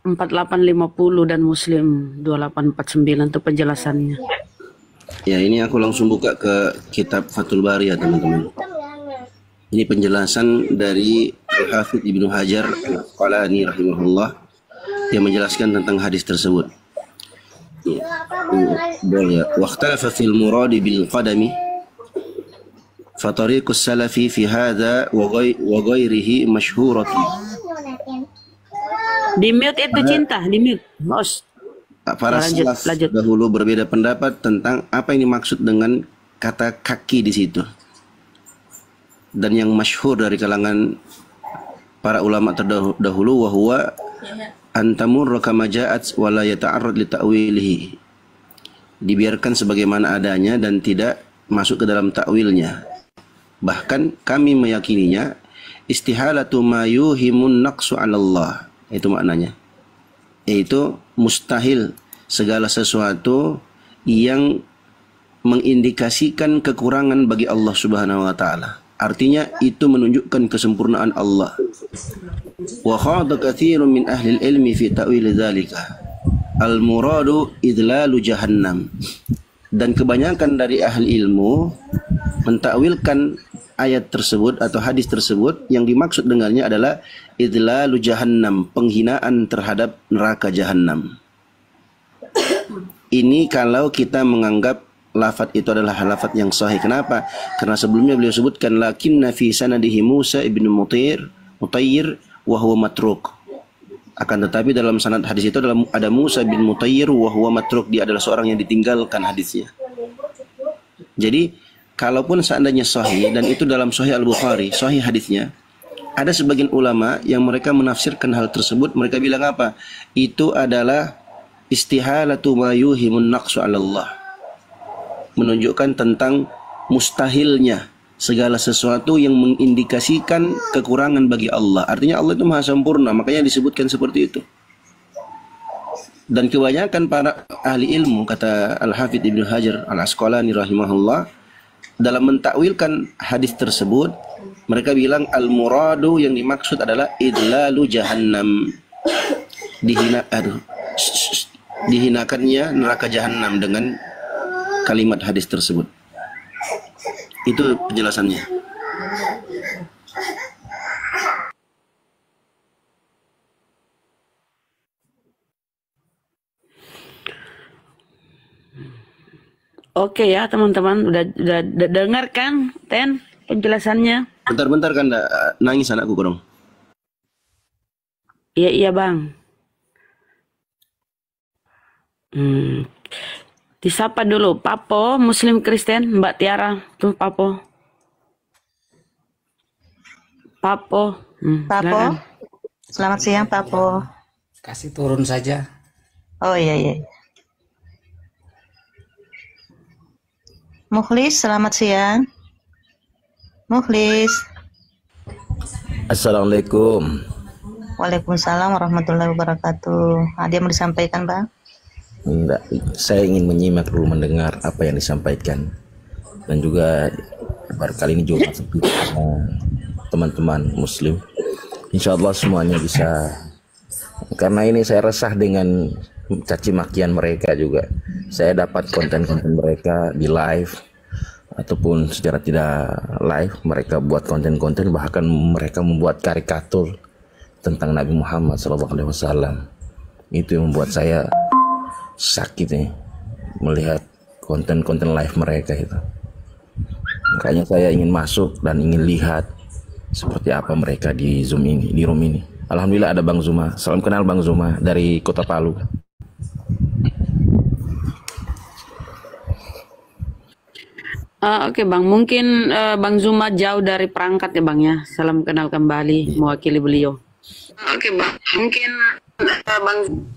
4850 dan Muslim 2849 itu penjelasannya. Ya, ini aku langsung buka ke kitab Fathul Bari ya teman-teman. Ini penjelasan dari Al-Hafidz Ibnu Hajar Al-Asqalani rahimahullah yang menjelaskan tentang hadis tersebut. Ya. Boleh ya. Waqtalafa fil muradi bil qadami fa tariqus salafi fi hadha wa ghairihi masyhuratun. Di mute itu cinta, di mute, bos. Para salaf dahulu berbeda pendapat tentang apa yang dimaksud dengan kata kaki di situ. Dan yang masyhur dari kalangan para ulama terdahulu wahwa antamur kama ja'at wa la yata'arrad li ta'wilihi. Dibiarkan sebagaimana adanya dan tidak masuk ke dalam takwilnya. Bahkan kami meyakininya istihalatu ma yuhimun naqsu 'ala Allah. Itu maknanya. Yaitu mustahil segala sesuatu yang mengindikasikan kekurangan bagi Allah Subhanahu wa taala. Artinya itu menunjukkan kesempurnaan Allah. Wa khada katsirun min ahli ilmi fi ta'wil dzalika. Al muradu idlalu jahannam. Dan kebanyakan dari ahli ilmu mentakwilkan ayat tersebut atau hadis tersebut yang dimaksud dengannya adalah idlalu jahannam, penghinaan terhadap neraka jahannam. Ini kalau kita menganggap lafadz itu adalah lafadz yang sahih. Kenapa? Karena sebelumnya beliau sebutkan lakinna fi sanadihi Musa ibnu Mutayyir wa huwa matruk. Akan tetapi dalam sanad hadis itu ada Musa bin Mutayyir wa huwa matruk, dia adalah seorang yang ditinggalkan hadisnya. Jadi kalaupun seandainya sahih dan itu dalam Sahih Al-Bukhari, sahih hadisnya, ada sebagian ulama yang mereka menafsirkan hal tersebut, mereka bilang apa? Itu adalah istihalatu ma yuhimun naqsu 'ala Allah. Menunjukkan tentang mustahilnya segala sesuatu yang mengindikasikan kekurangan bagi Allah. Artinya Allah itu maha sempurna, makanya disebutkan seperti itu. Dan kebanyakan para ahli ilmu, kata Al-Hafidz Ibnu Hajar Al-Asqalani rahimahullah, dalam mentakwilkan hadis tersebut, mereka bilang al-muradu yang dimaksud adalah idlalu jahannam. Dihinakannya neraka jahannam dengan kalimat hadis tersebut. Itu penjelasannya. Oke ya teman-teman, udah dengar kan Ten penjelasannya? Bentar-bentar kan nangis anakku kurang. Iya bang. Disapa dulu Papo, Muslim Kristen, Mbak Tiara. Tuh Papo. Papo. Silakan. Selamat siang Papo. Kasih turun saja. Oh iya. Mukhlis, selamat siang. Mukhlis. Assalamualaikum. Waalaikumsalam warahmatullahi wabarakatuh. Ada yang mau disampaikan, Bang? Enggak, saya ingin menyimak dulu, mendengar apa yang disampaikan, dan juga barangkali ini juga teman-teman Muslim. Insya Allah semuanya bisa, karena ini saya resah dengan caci makian mereka juga. Saya dapat konten-konten mereka di live ataupun secara tidak live, mereka buat konten-konten, bahkan mereka membuat karikatur tentang Nabi Muhammad SAW. Itu yang membuat saya sakit nih melihat konten-konten live mereka itu. Makanya saya ingin masuk dan ingin lihat seperti apa mereka di Zoom ini, di room ini. Alhamdulillah ada Bang Zuma. Salam kenal Bang Zuma dari Kota Palu. Oke Bang, mungkin Bang Zuma jauh dari perangkat ya Bang ya. Salam kenal kembali mewakili beliau. Oke Bang, mungkin Bang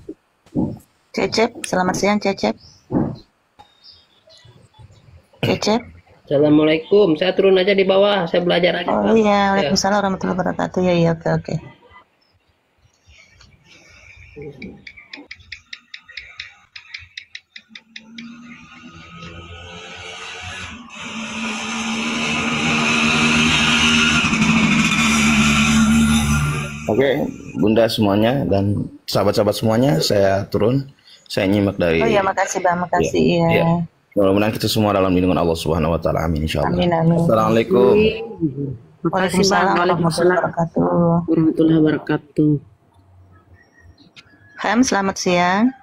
Cecep, selamat siang Cecep. Cecep. Assalamualaikum, saya turun aja di bawah, saya belajar aja. Oh iya, waalaikumsalam warahmatullahi wabarakatuh. Ya, oke. Oke, Bunda semuanya dan sahabat-sahabat semuanya, saya turun. Saya nyimak dari. Oh iya, makasih Bang, makasih ya. Mudah-mudahan kita semua dalam lindungan Allah Subhanahu wa taala. Amin insyaallah. Amin. Assalamualaikum. Waalaikumsalam warahmatullahi wabarakatuh. Ham, selamat siang.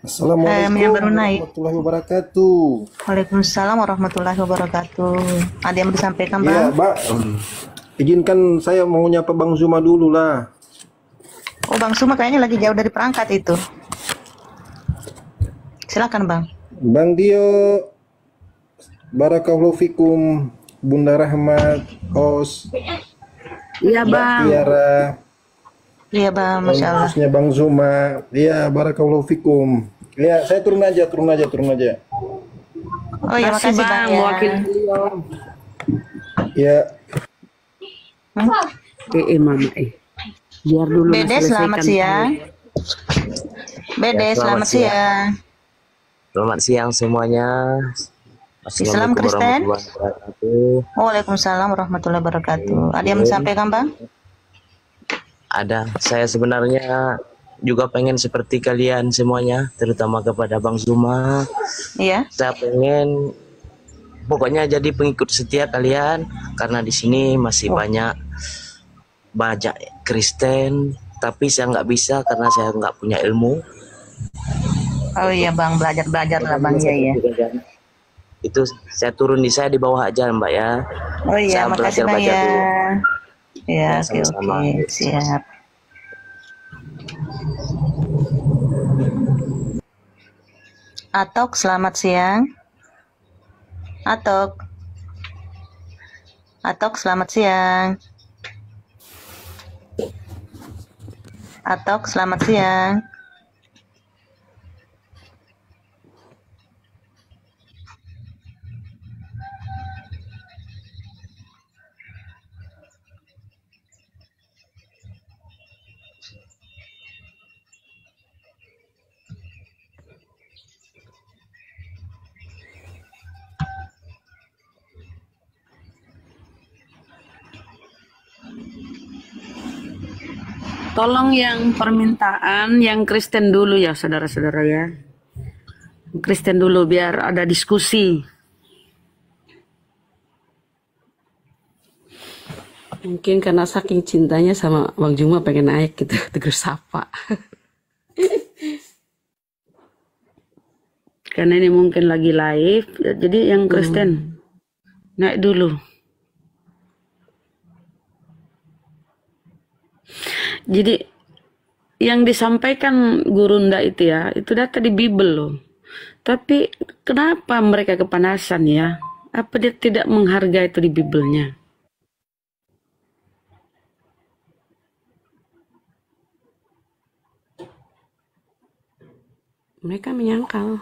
Assalamualaikum warahmatullahi wabarakatuh. Waalaikumsalam warahmatullahi wabarakatuh. Ada yang mau disampaikan Bang? Iya, Mbak. Izinkan saya mau nyapa Bang Zuma dulu lah. Oh, Bang Zuma kayaknya lagi jauh dari perangkat itu. Silakan Bang. Bang Dio, barakallahu fikum, Bunda Rahmat, Os. Iya Bang. Tiara. Iya Bang, Masya Allah. Khususnya Bang Zuma. Iya, barakallahu fikum. Ya, saya turun aja. Oh iya, makasih Bang. Mewakili beliau. Ya. Mama biar dulu Bede, selamat siang. Bede, selamat siang. Selamat siang semuanya. Islam Kristen. Waalaikumsalam warahmatullahi wabarakatuh. Ada yang menyampaikan Bang? Ada. Saya sebenarnya juga pengen seperti kalian semuanya, terutama kepada Bang Zuma. Iya. Saya pengen pokoknya jadi pengikut setia kalian, karena di sini masih banyak Kristen, tapi saya nggak bisa karena saya nggak punya ilmu. Oh iya Bang, belajar lah Bang ya. Itu saya turun saya di bawah aja Mbak ya. Oh iya, saya makasih Bang belajar ya. dulu. Ya, Ya, oke, sama-sama. oke, siap. Atok, selamat siang. Atok. Atok, selamat siang. Atok, selamat siang. Tolong yang permintaan yang Kristen dulu ya saudara-saudara ya. Kristen dulu biar ada diskusi. Mungkin karena saking cintanya sama Bang Juma pengen naik gitu, tegur sapa. Karena ini mungkin lagi live, jadi yang Kristen naik dulu. Jadi yang disampaikan Gurunda itu ya, itu data di Bible loh. Tapi kenapa mereka kepanasan ya? Apa dia tidak menghargai itu di Bible-nya? Mereka menyangkal.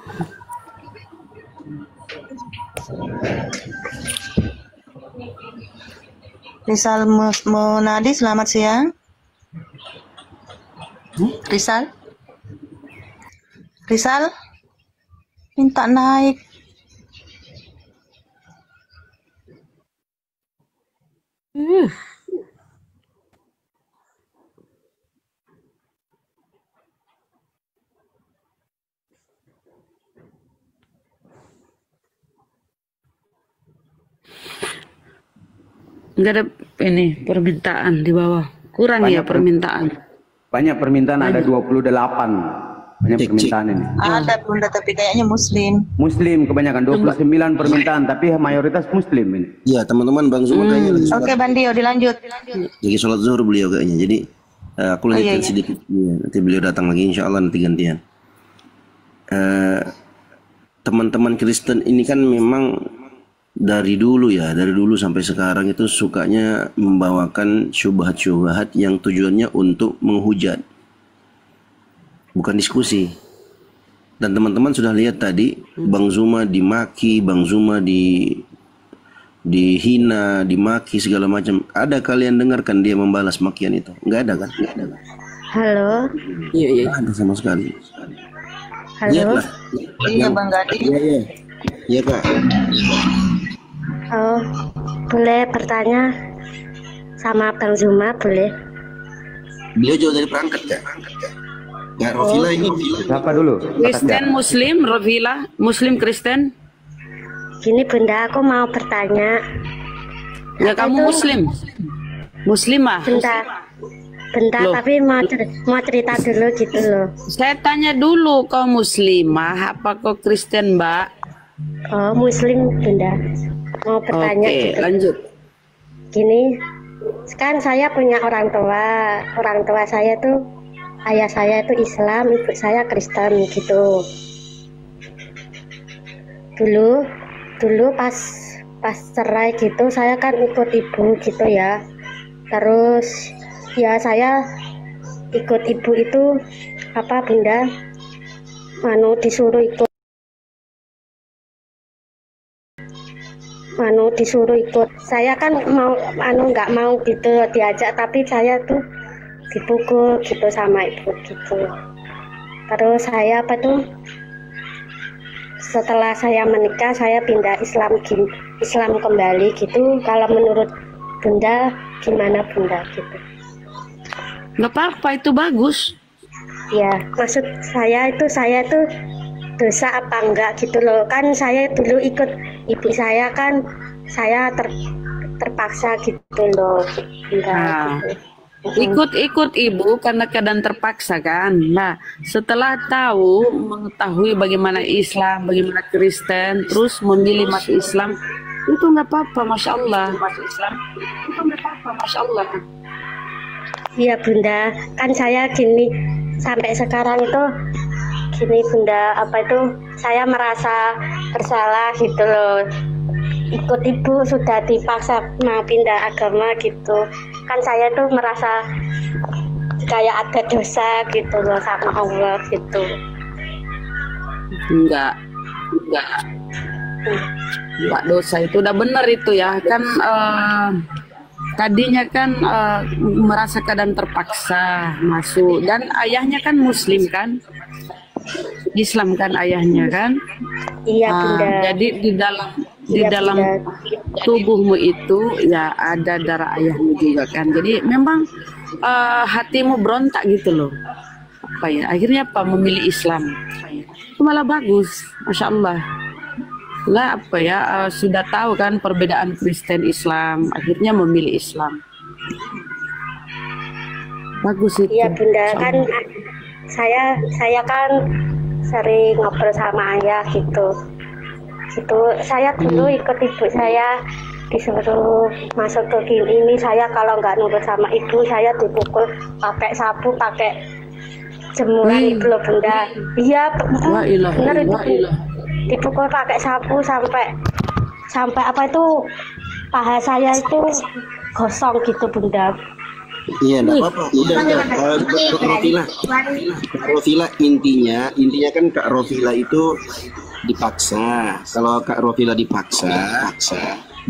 Rizal Munadi, selamat siang. Rizal? Rizal? Minta naik. Enggak ada ini permintaan di bawah. Kurang ya permintaan. Banyak permintaan, ada 28. Banyak permintaan ini. Ada Bunda, tapi kayaknya Muslim. Muslim kebanyakan 29 permintaan, tapi mayoritas Muslim ini. Iya, teman-teman, Bang Zuma kayaknya lagi sholat. Oke, Bandio, dilanjut. Lagi sholat zuhur beliau kayaknya. Jadi aku lanjutkan iya. sedikit. Iya, nanti beliau datang lagi, insya Allah nanti gantian. Teman-teman Kristen ini kan memang dari dulu ya, dari dulu sampai sekarang itu sukanya membawakan syubhat-syubhat yang tujuannya untuk menghujat, bukan diskusi. Dan teman-teman sudah lihat tadi, Bang Zuma dimaki, Bang Zuma dihina, dimaki segala macam. Ada kalian dengarkan dia membalas makian itu? Enggak ada kan? Nggak ada. Halo. Iya, iya. Nggak ada sama sekali. Halo. Lihatlah. Iya, Bang Gadi. Iya, iya. Iya, Kak. Oh, boleh bertanya sama Bang Zuma, boleh? Beliau jauh dari perangkat ya. Nggak, Rovila ini. Siapa dulu? Kristen, Muslim, Rovila, Muslim, Kristen. Gini Bunda, aku mau bertanya. Ya kamu Muslim, Muslimah. Bentar, Loh. tapi mau cerita dulu gitu loh. Saya tanya dulu, kau Muslimah apa kau Kristen, Mbak? Oh, Muslim Bunda. Mau bertanya Oke, gitu. lanjut. Gini, kan saya punya orang tua. Orang tua saya tuh, ayah saya itu Islam, ibu saya Kristen gitu. Dulu pas cerai gitu, saya kan ikut ibu gitu ya. Terus ya saya ikut ibu itu apa Bunda? Disuruh ikut. Saya kan mau nggak mau gitu diajak, tapi saya tuh dipukul gitu sama ibu gitu. Terus saya setelah saya menikah saya pindah Islam kembali gitu. Kalau menurut Bunda gimana Bunda gitu? Nggak apa-apa, itu bagus. Ya, maksud saya itu dosa apa enggak gitu loh. Kan saya dulu ikut ibu saya, kan saya terpaksa gitu loh. Nah, ikut ibu karena keadaan terpaksa kan. Nah, setelah mengetahui bagaimana Islam, bagaimana Kristen, terus memilih mati Islam, itu nggak apa-apa, Masya Allah. Masuk Islam, itu nggak apa-apa. apa, Masya Allah. Iya Bunda, kan saya gini sampai sekarang itu gini Bunda, apa itu saya merasa bersalah gitu loh. Ikut ibu sudah dipaksa mau pindah agama gitu. Kan saya tuh merasa kayak ada dosa gitu loh sama Allah gitu. Enggak dosa, itu udah benar itu ya kan. Tadinya kan merasa keadaan terpaksa masuk, dan ayahnya kan Muslim kan, Islam kan ayahnya kan. Iya Bunda. Jadi di dalam tubuhmu itu ya ada darah ayahmu juga kan. Jadi memang hatimu berontak gitu loh. Apa ya? Akhirnya apa? Memilih Islam. Itu malah bagus, Masya Allah. Lah apa ya, sudah tahu kan perbedaan Kristen Islam, akhirnya memilih Islam. Bagus itu. Iya Bunda, kan saya kan sering ngobrol sama ayah gitu. Saya dulu ikut ibu saya disuruh masuk ke ini, saya kalau nggak nurut sama ibu saya dipukul pakai sapu, pakai jemuran itu loh Bunda. Iya benar itu. Dipukul pakai sapu sampai apa itu paha saya itu gosong gitu Bunda. Iya, enggak apa-apa. Udah. Rofila intinya kan Kak Rofila itu dipaksa. Kalau Kak Rofila dipaksa,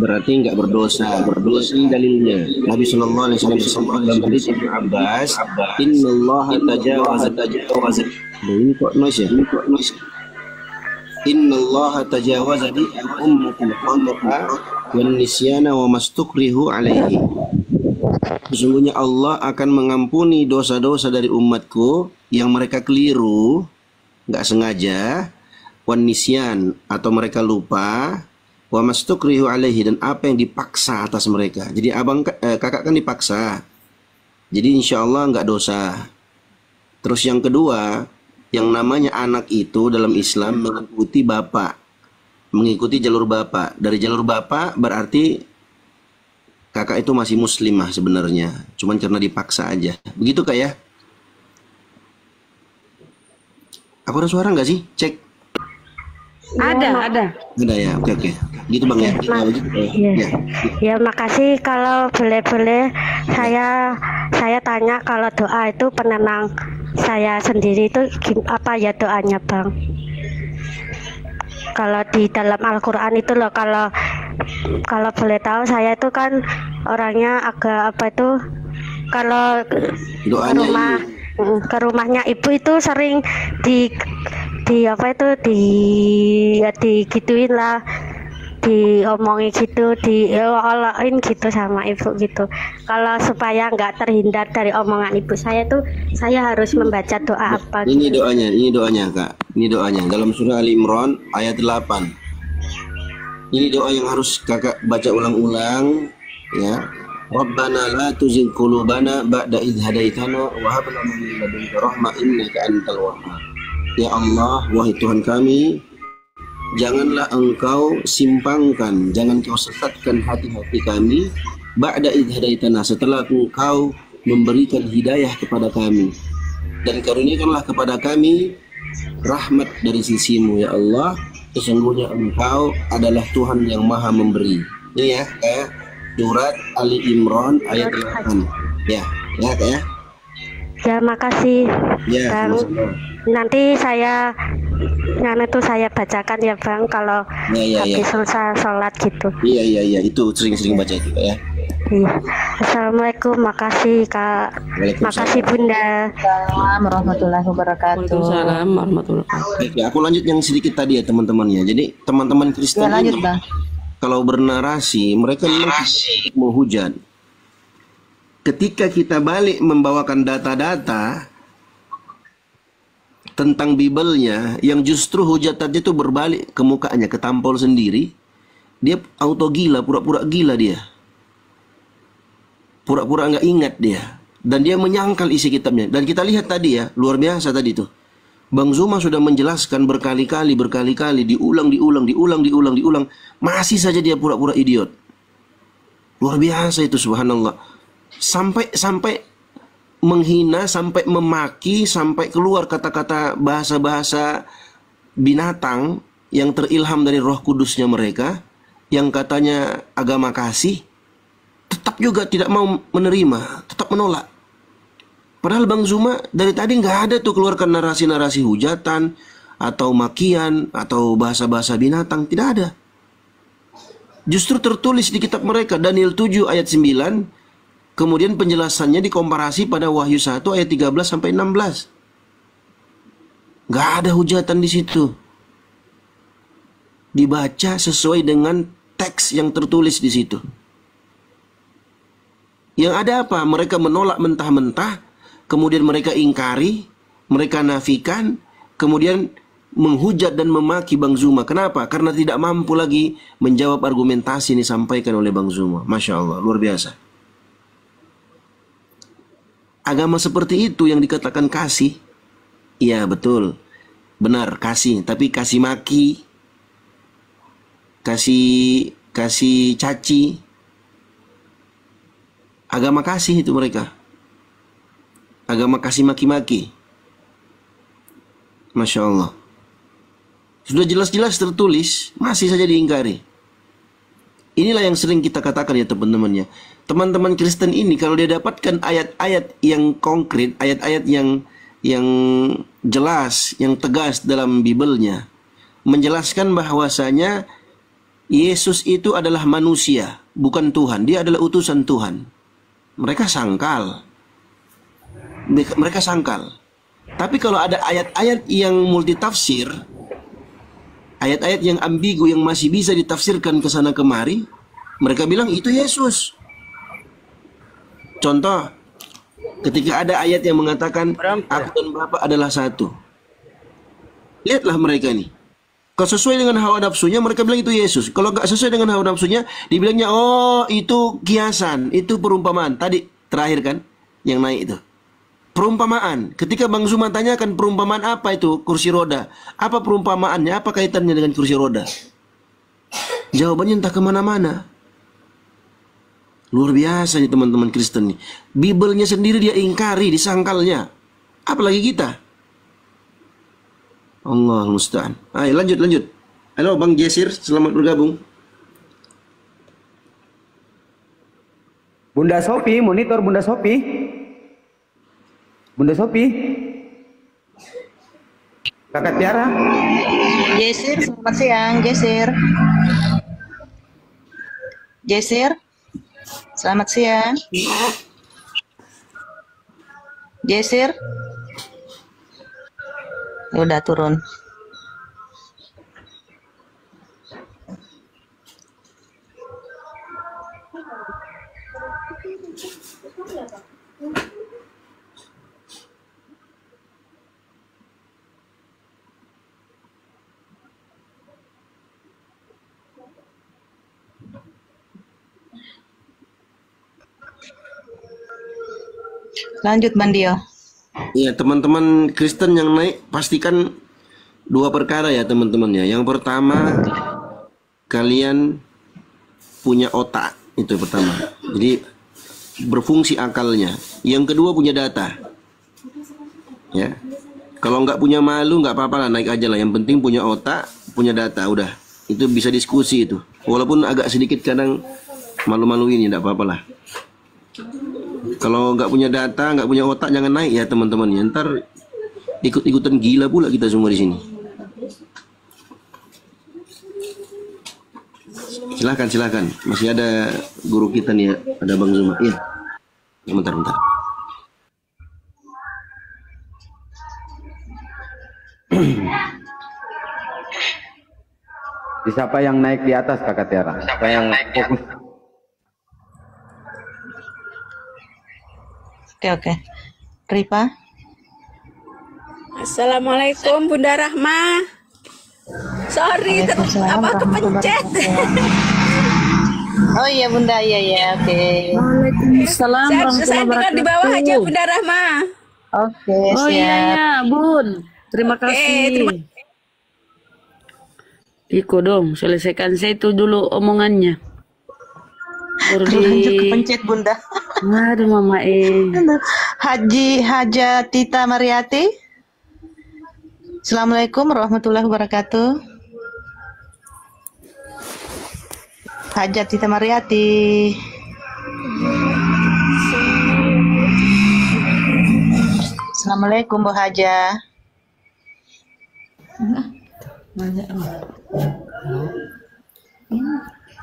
berarti enggak berdosa. Berdosa ini dalilnya. Nabi sallallahu alaihi wasallam dalam hadis Ibnu Abbas, "Innallaha tajawaza." Ini kok noise ya? Innallaha tajawaza li ummatil khata'a wan nisyana wa mastukrihu alaihi. Sesungguhnya Allah akan mengampuni dosa-dosa dari umatku yang mereka keliru, nggak sengaja, wan nisyan atau mereka lupa, wa mastukrihu alaihi, dan apa yang dipaksa atas mereka. Jadi kakak kan dipaksa. Jadi insya Allah nggak dosa. Terus yang kedua, yang namanya anak itu dalam Islam mengikuti bapak, mengikuti jalur bapak. Dari jalur bapak berarti kakak itu masih muslimah sebenarnya, cuman karena dipaksa aja. Begitu Kak ya? Aku ada suara nggak sih? Cek. Ada ya. Oke. Gitu Bang ya. Ya makasih. Kalau boleh saya tanya, kalau doa itu penenang saya sendiri itu apa ya doanya Bang? Kalau di dalam Al-Quran itu loh, kalau boleh tahu saya itu kan orangnya agak apa itu, kalau ke rumahnya ibu itu sering digituin lah, diomongin gitu, diolain gitu sama ibu gitu. Kalau supaya nggak terhindar dari omongan ibu saya tuh, saya harus membaca doa apa gitu. Ini doanya Kak. Ini doanya dalam surah Ali Imran ayat 8. Ini doa yang harus kakak baca ulang-ulang ya. Rabbana la tuzigh qulubana ba'da idh hadaitana wa hab lana min ladunka rahmah innaka antal wahhab. Ya Allah, wahai Tuhan kami, janganlah engkau simpangkan, jangan kau sesatkan hati-hati kami ba'da idh hadaitana, setelah engkau memberikan hidayah kepada kami, dan karuniakanlah kepada kami rahmat dari sisimu ya Allah, sesungguhnya engkau adalah Tuhan yang maha memberi. Ini ya kayak surat Ali Imran ayat 8 ya kayak. Ya makasih ya, Bang. Nanti saya bacakan ya Bang kalau habis selesai sholat gitu. Iya itu sering baca itu ya. Iya. Assalamualaikum, makasih Kak. Makasih Bunda. Assalamualaikum warahmatullahi wabarakatuh. Waalaikumsalam warahmatullahi wabarakatuh. Oke, aku lanjut yang sedikit tadi ya teman-temannya. Jadi teman-teman Kristen lanjut, Bang. Kalau bernarasi mereka menghujat. Ketika kita balik membawakan data-data tentang Bibelnya, yang justru hujatannya itu berbalik ke mukanya, ketampol sendiri, dia auto gila, pura-pura gila dia. Pura-pura nggak ingat dia. Dan dia menyangkal isi kitabnya. Dan kita lihat tadi ya, luar biasa tadi tuh. Bang Zuma sudah menjelaskan berkali-kali, diulang. Masih saja dia pura-pura idiot. Luar biasa itu, subhanallah. Sampai menghina, sampai memaki, sampai keluar kata-kata bahasa-bahasa binatang yang terilham dari Roh Kudusnya mereka, yang katanya agama kasih, tetap juga tidak mau menerima, tetap menolak. Padahal Bang Zuma dari tadi nggak ada tuh keluarkan narasi-narasi hujatan atau makian atau bahasa-bahasa binatang, tidak ada. Justru tertulis di kitab mereka Daniel 7 ayat 9, kemudian penjelasannya dikomparasi pada Wahyu 1 ayat 13 sampai 16. Nggak ada hujatan di situ. Dibaca sesuai dengan teks yang tertulis di situ. Yang ada apa? Mereka menolak mentah-mentah, kemudian mereka ingkari, mereka nafikan, kemudian menghujat dan memaki Bang Zuma. Kenapa? Karena tidak mampu lagi menjawab argumentasi yang disampaikan oleh Bang Zuma. Masya Allah, luar biasa. Agama seperti itu yang dikatakan kasih, iya betul, benar kasih, tapi kasih maki, kasih caci, agama kasih itu mereka. Agama kasih maki-maki. Masya Allah. Sudah jelas-jelas tertulis, masih saja diingkari. Inilah yang sering kita katakan ya teman-teman ya. Teman-teman Kristen ini kalau dia dapatkan ayat-ayat yang konkret, ayat-ayat yang jelas, yang tegas dalam Bibelnya, menjelaskan bahwasanya Yesus itu adalah manusia, bukan Tuhan. Dia adalah utusan Tuhan. Mereka sangkal. Tapi kalau ada ayat-ayat yang multitafsir, ayat-ayat yang ambigu yang masih bisa ditafsirkan ke sana kemari, mereka bilang itu Yesus. Contoh, ketika ada ayat yang mengatakan aku dan Bapa adalah satu. Lihatlah mereka nih. Kalau sesuai dengan hawa nafsunya, mereka bilang itu Yesus. Kalau nggak sesuai dengan hawa nafsunya, dibilangnya oh itu kiasan, itu perumpamaan. Tadi terakhir kan yang naik itu. Perumpamaan. Ketika Bang Zuma tanyakan perumpamaan apa itu kursi roda, apa perumpamaannya, apa kaitannya dengan kursi roda? Jawabannya entah kemana-mana. Luar biasa nih teman-teman Kristen nih. Bibelnya sendiri dia ingkari, disangkalnya. Apalagi kita. Allah musta'an. Ayo lanjut. Halo Bang Jesir, selamat bergabung. Bunda Sopi, monitor Bunda Sopi. Bunda Sopi. Kakak Tiara. Jesir, selamat siang, Jesir. Jesir, selamat siang. Jesir. Udah turun. Lanjut Bandio. Iya teman-teman Kristen yang naik pastikan dua perkara ya teman-teman ya. Yang pertama, kalian punya otak, itu pertama. Jadi berfungsi akalnya. Yang kedua punya data. Ya. Kalau nggak punya malu nggak apa-apa lah, naik aja lah. Yang penting punya otak, punya data, udah. Itu bisa diskusi itu. Walaupun agak sedikit kadang malu-maluin ya, nggak apa-apa lah. Kalau nggak punya data, nggak punya otak, jangan naik ya teman-teman. Ya, ntar ikut-ikutan gila pula kita semua di sini. Silakan. Masih ada guru kita nih ya, ada Bang Zuma. Iya. Bentar. Siapa yang naik di atas Kakak Tiara? Siapa yang fokus? Oke. Ripa. Assalamualaikum Bunda Rahma. Sorry, kepencet. Oh iya Bunda, iya, oke. Waalaikumsalam Saya dengar di bawah aja Bunda Rahma. Oke, oh siap. iya, Bun. Terima kasih. Iko dong, selesaikan saya itu dulu omongannya. Baru Terlanjur kepencet Bunda. Aduh Mama Haja Tita Mariati. Assalamualaikum warahmatullahi wabarakatuh. Haja Tita Mariati. Assalamualaikum Bu Haja.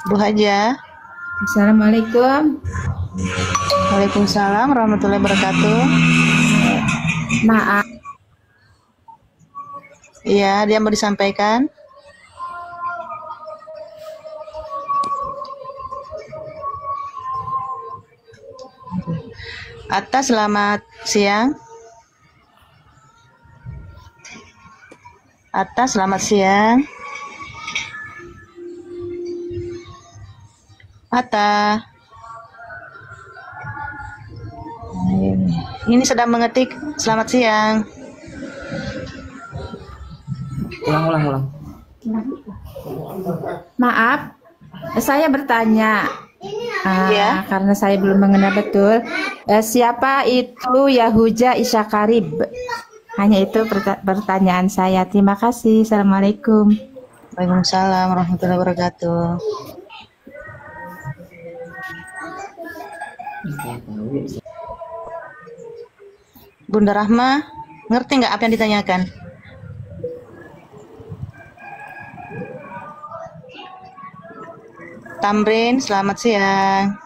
Bu Haja. Assalamualaikum. Waalaikumsalam warahmatullahi wabarakatuh. Maaf. Iya, dia mau disampaikan. Atta, selamat siang. Atta, selamat siang. Atta. Ini sedang mengetik. Selamat siang. Ulang. Maaf, saya bertanya. Karena saya belum mengenal betul. Siapa itu Yahuja Isyakarib? Hanya itu pertanyaan saya. Terima kasih. Assalamualaikum. Waalaikumsalam warahmatullahi wabarakatuh. Bunda Rahma, ngerti nggak apa yang ditanyakan? Tamrin, selamat siang.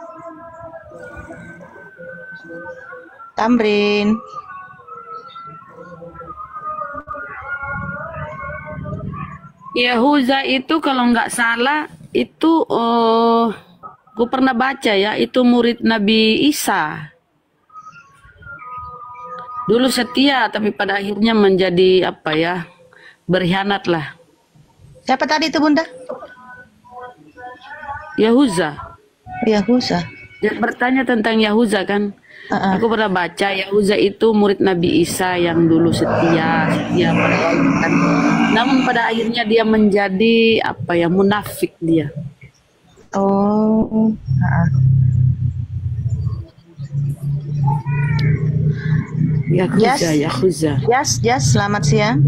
Tamrin. Yahuza itu kalau nggak salah itu gue pernah baca ya, itu murid Nabi Isa. Dulu setia tapi pada akhirnya menjadi apa ya, berkhianat lah. Siapa tadi itu Bunda? Yahuza. Yahuza. Dia bertanya tentang Yahuza kan. Aku pernah baca Yahuza itu murid Nabi Isa yang dulu setia pada Allah kan. Namun pada akhirnya dia menjadi apa ya, munafik dia. Oh. Yahuza. Yes, selamat siang.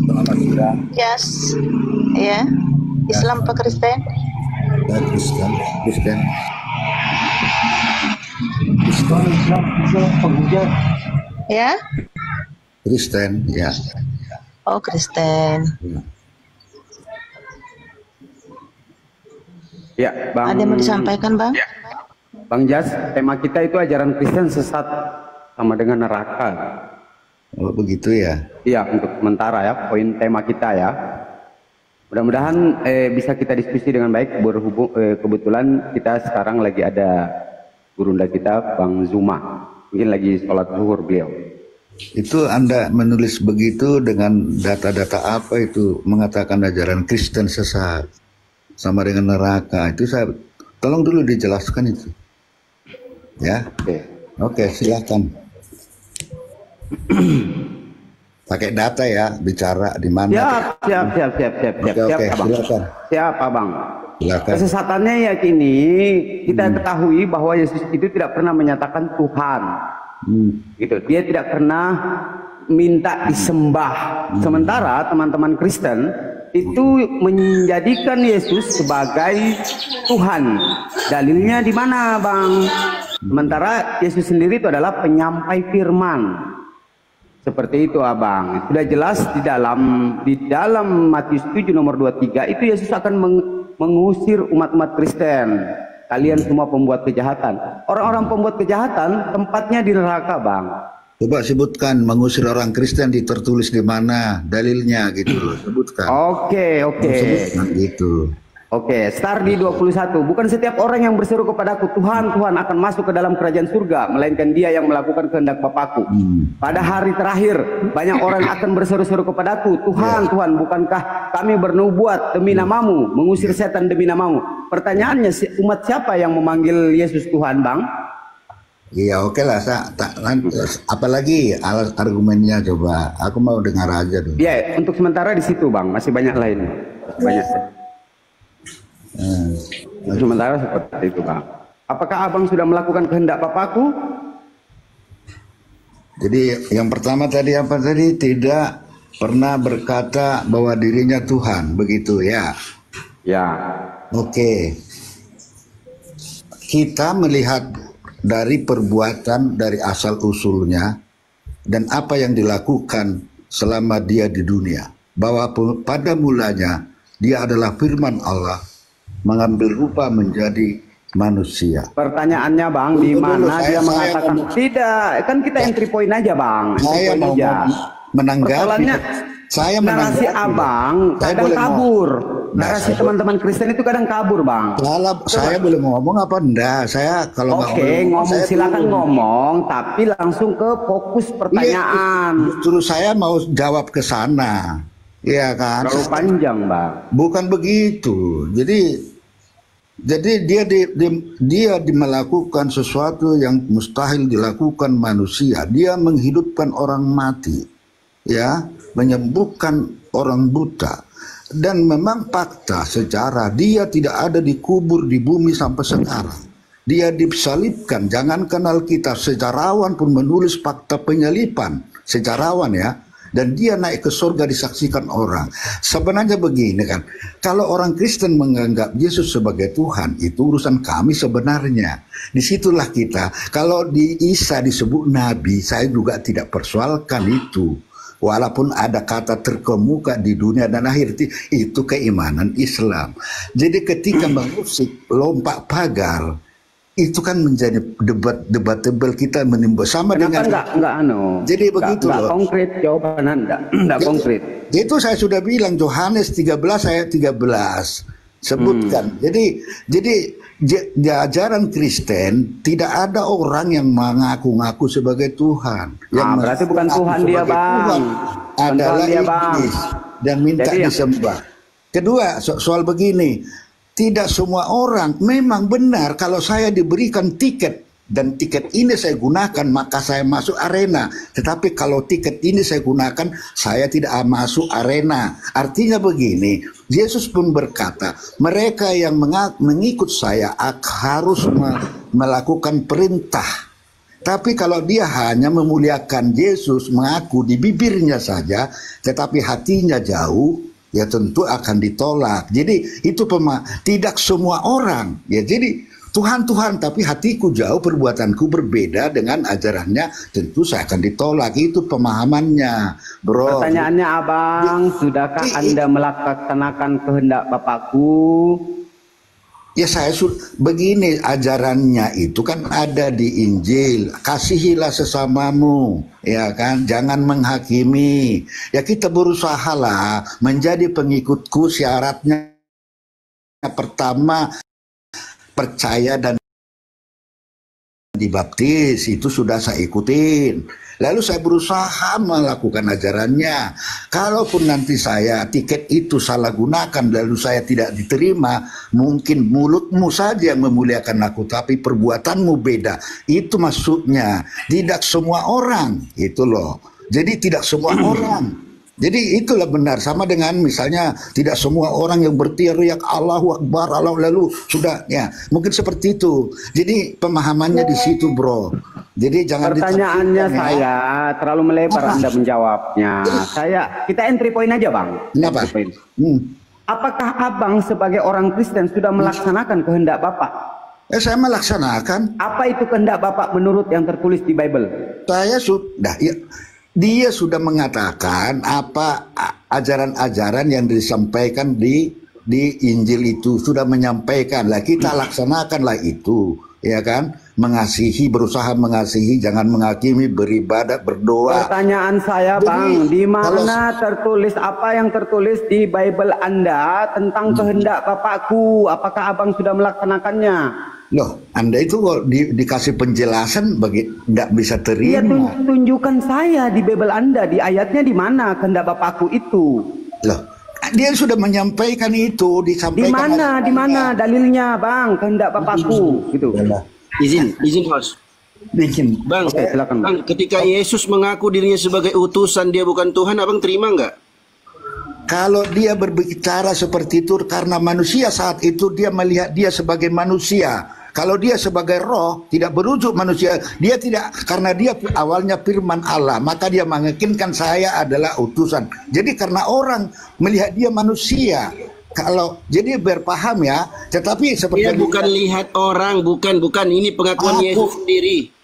Selamat siang. Yes. Ya. Islam apa Kristen? Ya, Kristen. Ya? Kristen, ya. Oh, Kristen. Ya, Bang. Ada yang mau disampaikan, Bang? Ya. Bang Jas, tema kita itu ajaran Kristen sesat sama dengan neraka. Oh, begitu ya? Iya, untuk sementara ya, poin tema kita ya. Mudah-mudahan bisa kita diskusi dengan baik. Berhubung kebetulan kita sekarang lagi ada gurunda kita, Bang Zuma. Mungkin lagi sholat zuhur beliau. Itu Anda menulis begitu dengan data-data apa itu mengatakan ajaran Kristen sesat sama dengan neraka? Itu saya tolong dulu dijelaskan itu. Ya. Oke, silakan. Pakai data ya, bicara di mana. Siap. Oke, silakan. Siap, Bang. Silakan. Kesesatannya yakini kita ketahui bahwa Yesus itu tidak pernah menyatakan Tuhan. Gitu. Dia tidak pernah minta disembah. Sementara teman-teman Kristen itu menjadikan Yesus sebagai Tuhan. Dalilnya di mana, Bang? Sementara Yesus sendiri itu adalah penyampai firman. Seperti itu, Abang. Sudah jelas di dalam Matius 7 nomor 23 itu Yesus akan mengusir umat-umat Kristen. Kalian semua pembuat kejahatan. Orang-orang pembuat kejahatan tempatnya di neraka, Bang. Coba sebutkan mengusir orang Kristen tertulis di mana dalilnya gitu loh, sebutkan. Oke. Sebutkan gitu. Oke, start di 21. Bukan setiap orang yang berseru kepadaku, Tuhan, Tuhan akan masuk ke dalam kerajaan surga, melainkan dia yang melakukan kehendak Bapakku. Pada hari terakhir, banyak orang akan berseru-seru kepadaku, Tuhan, Tuhan, bukankah kami bernubuat demi namamu, mengusir setan demi namamu? Pertanyaannya, umat siapa yang memanggil Yesus Tuhan, Bang? Iya, oke lah. Apalagi alat argumennya coba. Aku mau dengar aja dulu. Iya, untuk sementara di situ, Bang. Masih banyak lain. Banyak. Sementara seperti itu, Bang. Apakah abang sudah melakukan kehendak Bapakku? Jadi yang pertama tadi apa tadi? Tidak pernah berkata bahwa dirinya Tuhan, begitu ya? Ya. Oke. Kita melihat dari perbuatan, dari asal usulnya, dan apa yang dilakukan selama dia di dunia. Bahwa pada mulanya dia adalah firman Allah, mengambil rupa menjadi manusia. Pertanyaannya, Bang, di mana dia mengatakan tidak? Kan kita entry point aja, Bang. Saya mau menanggapi. Saya narasi abang kadang kabur. Narasi teman-teman Kristen itu kadang kabur, Bang. Kalau saya boleh ngomong apa enggak? Saya kalau nggak boleh ngomong silakan ngomong, tapi langsung ke fokus pertanyaan. Justru saya mau jawab ke sana. Iya kan? Terlalu panjang, Bang. Bukan begitu. Jadi dia melakukan sesuatu yang mustahil dilakukan manusia. Dia menghidupkan orang mati, ya, menyembuhkan orang buta. Dan memang fakta sejarah dia tidak ada dikubur di bumi sampai sekarang. Dia disalibkan. Jangankan Alkitab, sejarawan pun menulis fakta penyalipan. Sejarawan ya. Dan dia naik ke surga disaksikan orang. Sebenarnya begini kan, kalau orang Kristen menganggap Yesus sebagai Tuhan, itu urusan kami sebenarnya. Disitulah kita. Kalau di Isa disebut Nabi, saya juga tidak persoalkan itu. Walaupun ada kata terkemuka di dunia dan akhir, itu keimanan Islam. Jadi ketika mengusik lompat pagar, itu kan menjadi debatable kita menimbul sama. Kenapa dengan enggak jadi begitu loh. Konkret jawaban Anda enggak konkret. Itu saya sudah bilang Yohanes 13 ayat 13 sebutkan. Jadi di ajaran Kristen tidak ada orang yang mengaku-ngaku sebagai Tuhan. Yang berarti bukan Tuhan dia, Bang. Tuhan adalah iblis dan minta disembah. Kedua, soal begini, tidak semua orang memang benar kalau saya diberikan tiket dan tiket ini saya gunakan maka saya masuk arena. Tetapi kalau tiket ini saya gunakan saya tidak masuk arena. Artinya begini, Yesus pun berkata, mereka yang mengikut saya harus melakukan perintah. Tapi kalau dia hanya memuliakan Yesus, mengaku di bibirnya saja, tetapi hatinya jauh, ya tentu akan ditolak. Jadi itu tidak semua orang. Ya jadi Tuhan, tapi hatiku jauh, perbuatanku berbeda dengan ajarannya, tentu saya akan ditolak. Itu pemahamannya, bro. Pertanyaannya, Abang, sudahkah Anda melaksanakan kehendak Bapakku? Ya saya begini, ajarannya itu kan ada di Injil. Kasihilah sesamamu, ya kan? Jangan menghakimi. Ya kita berusaha lah menjadi pengikutku. Syaratnya pertama percaya dan dibaptis, itu sudah saya ikutin. Lalu saya berusaha melakukan ajarannya. Kalaupun nanti saya tiket itu salah gunakan lalu saya tidak diterima, mungkin mulutmu saja yang memuliakan aku, tapi perbuatanmu beda. Itu maksudnya. Tidak semua orang, itu loh. Jadi tidak semua orang. Jadi itulah benar, sama dengan misalnya tidak semua orang yang berteriak Allahu Akbar, Allah lalu sudah ya mungkin seperti itu. Jadi pemahamannya di situ, bro. Jadi jangan. Pertanyaannya saya terlalu melebar Anda menjawabnya. Kita entry point aja, Bang. Kenapa? Apakah Abang sebagai orang Kristen sudah melaksanakan kehendak Bapak? Saya melaksanakan. Apa itu kehendak Bapak menurut yang tertulis di Bible? Saya sudah ya. Dia sudah mengatakan apa ajaran-ajaran yang disampaikan di Injil itu sudah menyampaikan lah, kita laksanakanlah itu, ya kan? Mengasihi, berusaha mengasihi, jangan menghakimi, beribadah, berdoa. Pertanyaan saya, Bang, di mana tertulis apa yang tertulis di Bible Anda tentang kehendak Bapakku? Apakah Abang sudah melaksanakannya? Loh, Anda itu kalau dikasih penjelasan nggak bisa terima. Iya, tunjukkan saya di Bible Anda, di ayatnya di mana kehendak Bapakku itu. Loh, dia sudah menyampaikan itu, disampaikan. Di mana dalilnya, Bang, kehendak Bapakku gitu. Izin host. Izin. Bang, silakan, Bang. Ketika Yesus mengaku dirinya sebagai utusan, dia bukan Tuhan, Abang terima nggak? kalau dia berbicara seperti itu karena manusia saat itu dia melihat dia sebagai manusia. Kalau dia sebagai roh tidak berujuk manusia, dia tidak, karena dia awalnya firman Allah, maka dia mengakinkan saya adalah utusan. Jadi karena orang melihat dia manusia, kalau jadi berpaham ya, tetapi seperti dia bukan lihat orang, bukan ini pengakuan Yesus sendiri.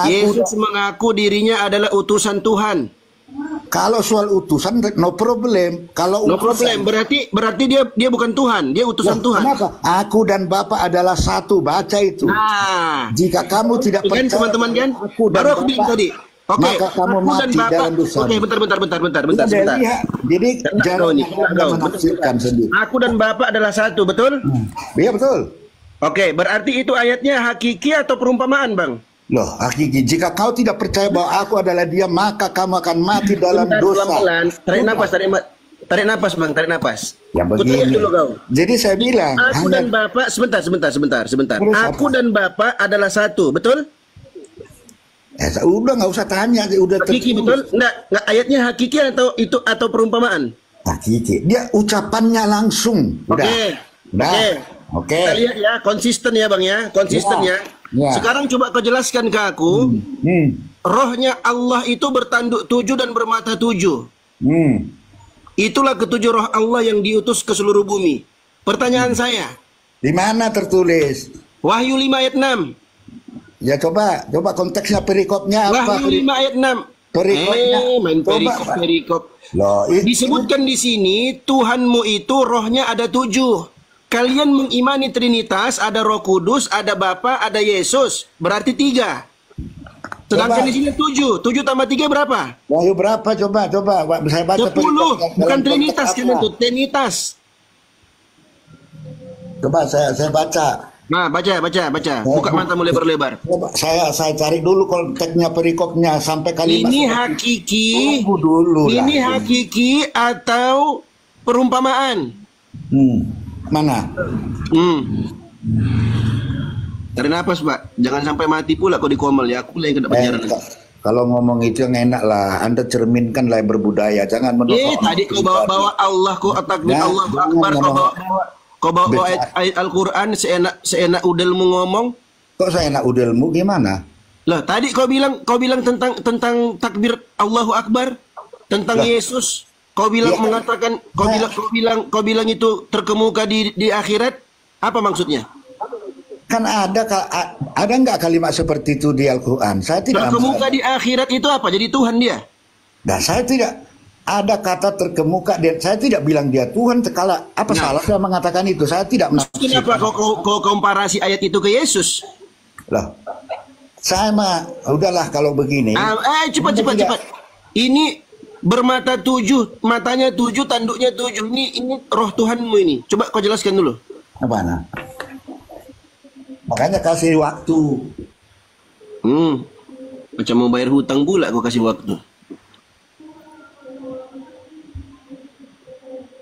Yesus mengaku dirinya adalah utusan Tuhan. Kalau soal utusan no problem. Kalau no problem berarti dia bukan Tuhan, dia utusan Tuhan. Kenapa? Aku dan Bapa adalah satu. Baca itu. Nah, jika kamu tidak percaya, teman-teman kan, baru aku bilang tadi. Oke, maka kamu mati dalam dosa. Oke, bentar. Jadi jangan menafsirkan sendiri. Aku dan Bapa adalah satu, betul? Iya betul. Oke, berarti itu ayatnya hakiki atau perumpamaan, Bang? Loh, hakiki. Jika kau tidak percaya bahwa aku adalah dia, maka kamu akan mati dalam dosa. Pelan-pelan. Tarik napas, Bang. Tarik napas. Ya begini. Dulu kau. Jadi saya bilang. Aku dan Bapak, sebentar. Aku dan Bapak adalah satu, betul? Udah nggak usah tanya. Udah hakiki, betul? Nggak, ayatnya hakiki atau perumpamaan? Hakiki. Dia ucapannya langsung. Oke. Kita lihat ya, konsisten ya, Bang ya. Konsisten ya. Ya. Sekarang coba kau jelaskan ke aku, rohnya Allah itu bertanduk 7 dan bermata 7. Itulah ketujuh roh Allah yang diutus ke seluruh bumi. Pertanyaan saya, di mana tertulis? Wahyu 5 ayat 6. Ya coba konteksnya perikopnya apa? Wahyu 5 ayat 6. Perikopnya. Main perikop. Loh, disebutkan di sini Tuhanmu itu rohnya ada 7. Kalian mengimani Trinitas, ada Roh Kudus, ada Bapa, ada Yesus, berarti 3. Sedangkan di sini 7. 7 tambah 3 berapa? Wahyu berapa? Coba. Saya baca 10. Bukan Trinitas kan itu, Trinitas. Coba saya baca. Nah, baca. Buka matamu lebar-lebar. Coba saya cari dulu konteksnya perikopnya sampai kalimat. Ini hakiki. Ini hakiki atau perumpamaan? Mana? Tarik napas, Pak. Jangan sampai mati pula kau dikomel ya. Aku yang kena penjara. Kalau ngomong itu yang enak lah. Anda cerminkan lah yang berbudaya. Jangan menolak. Tadi kau bawa Allah, kau takbir Allah Akbar, kau bawa ayat Al-Quran seenak udelmu ngomong. Kok seenak udelmu gimana? Lah, tadi kau bilang tentang takbir Allahu Akbar, tentang Yesus. Kau bilang mengatakan, kau bilang itu terkemuka di akhirat. Apa maksudnya? Kan ada nggak kalimat seperti itu di Al-Quran? Saya tidak. Terkemuka di akhirat itu apa? Jadi Tuhan dia? Nah, saya tidak ada kata terkemuka. Saya tidak bilang dia Tuhan. Apa salah saya mengatakan itu? Saya tidak. Kenapa kau komparasi ayat itu ke Yesus? Loh, saya mah udahlah kalau begini. Cepat. Ini bermata 7, matanya 7, tanduknya 7. Ini roh Tuhanmu ini. Coba kau jelaskan dulu. Mana? Makanya kasih waktu. Macam mau bayar hutang pula kau kasih waktu.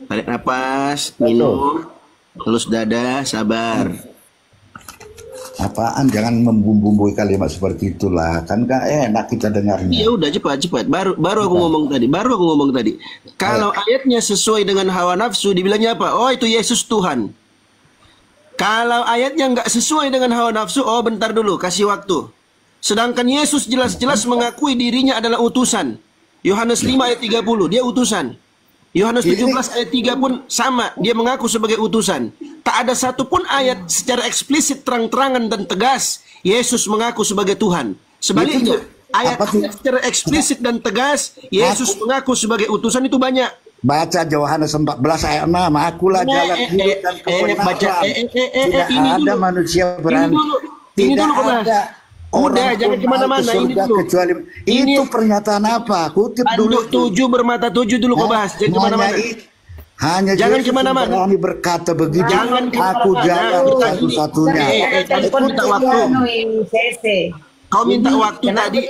Tarik napas, minum, halus dada, sabar. Apaan? Jangan membumbui kalimat seperti itulah. Kan gak enak kita dengarnya. Ya udah cepat. Baru aku ngomong tadi. Kalau ayatnya sesuai dengan hawa nafsu, dibilangnya apa? Oh, itu Yesus Tuhan. Kalau ayatnya nggak sesuai dengan hawa nafsu, oh bentar dulu, kasih waktu. Sedangkan Yesus jelas-jelas mengakui dirinya adalah utusan. Yohanes 5 ayat 30, dia utusan. Yohanes 17 ayat 3 pun sama, dia mengaku sebagai utusan. Tak ada satupun ayat secara eksplisit, terang-terangan dan tegas Yesus mengaku sebagai Tuhan. Sebaliknya, ayat secara eksplisit dan tegas Yesus mengaku sebagai utusan itu banyak. Baca Yohanes 14 ayat 6, akulah jalan hidup dan kebenaran. Tidak ada manusia berani. Tidak ada. Udah, jangan kemana-mana. Ini dulu. Kecuali itu pernyataan apa? Kutip dulu. 7 bermata 7 dulu kau bahas. Jangan kemana-mana. Hanya jangan kemana-mana. Berani berkata begitu. Jangan aku jalan satu-satunya. Kau minta waktu. Kau minta waktu tadi.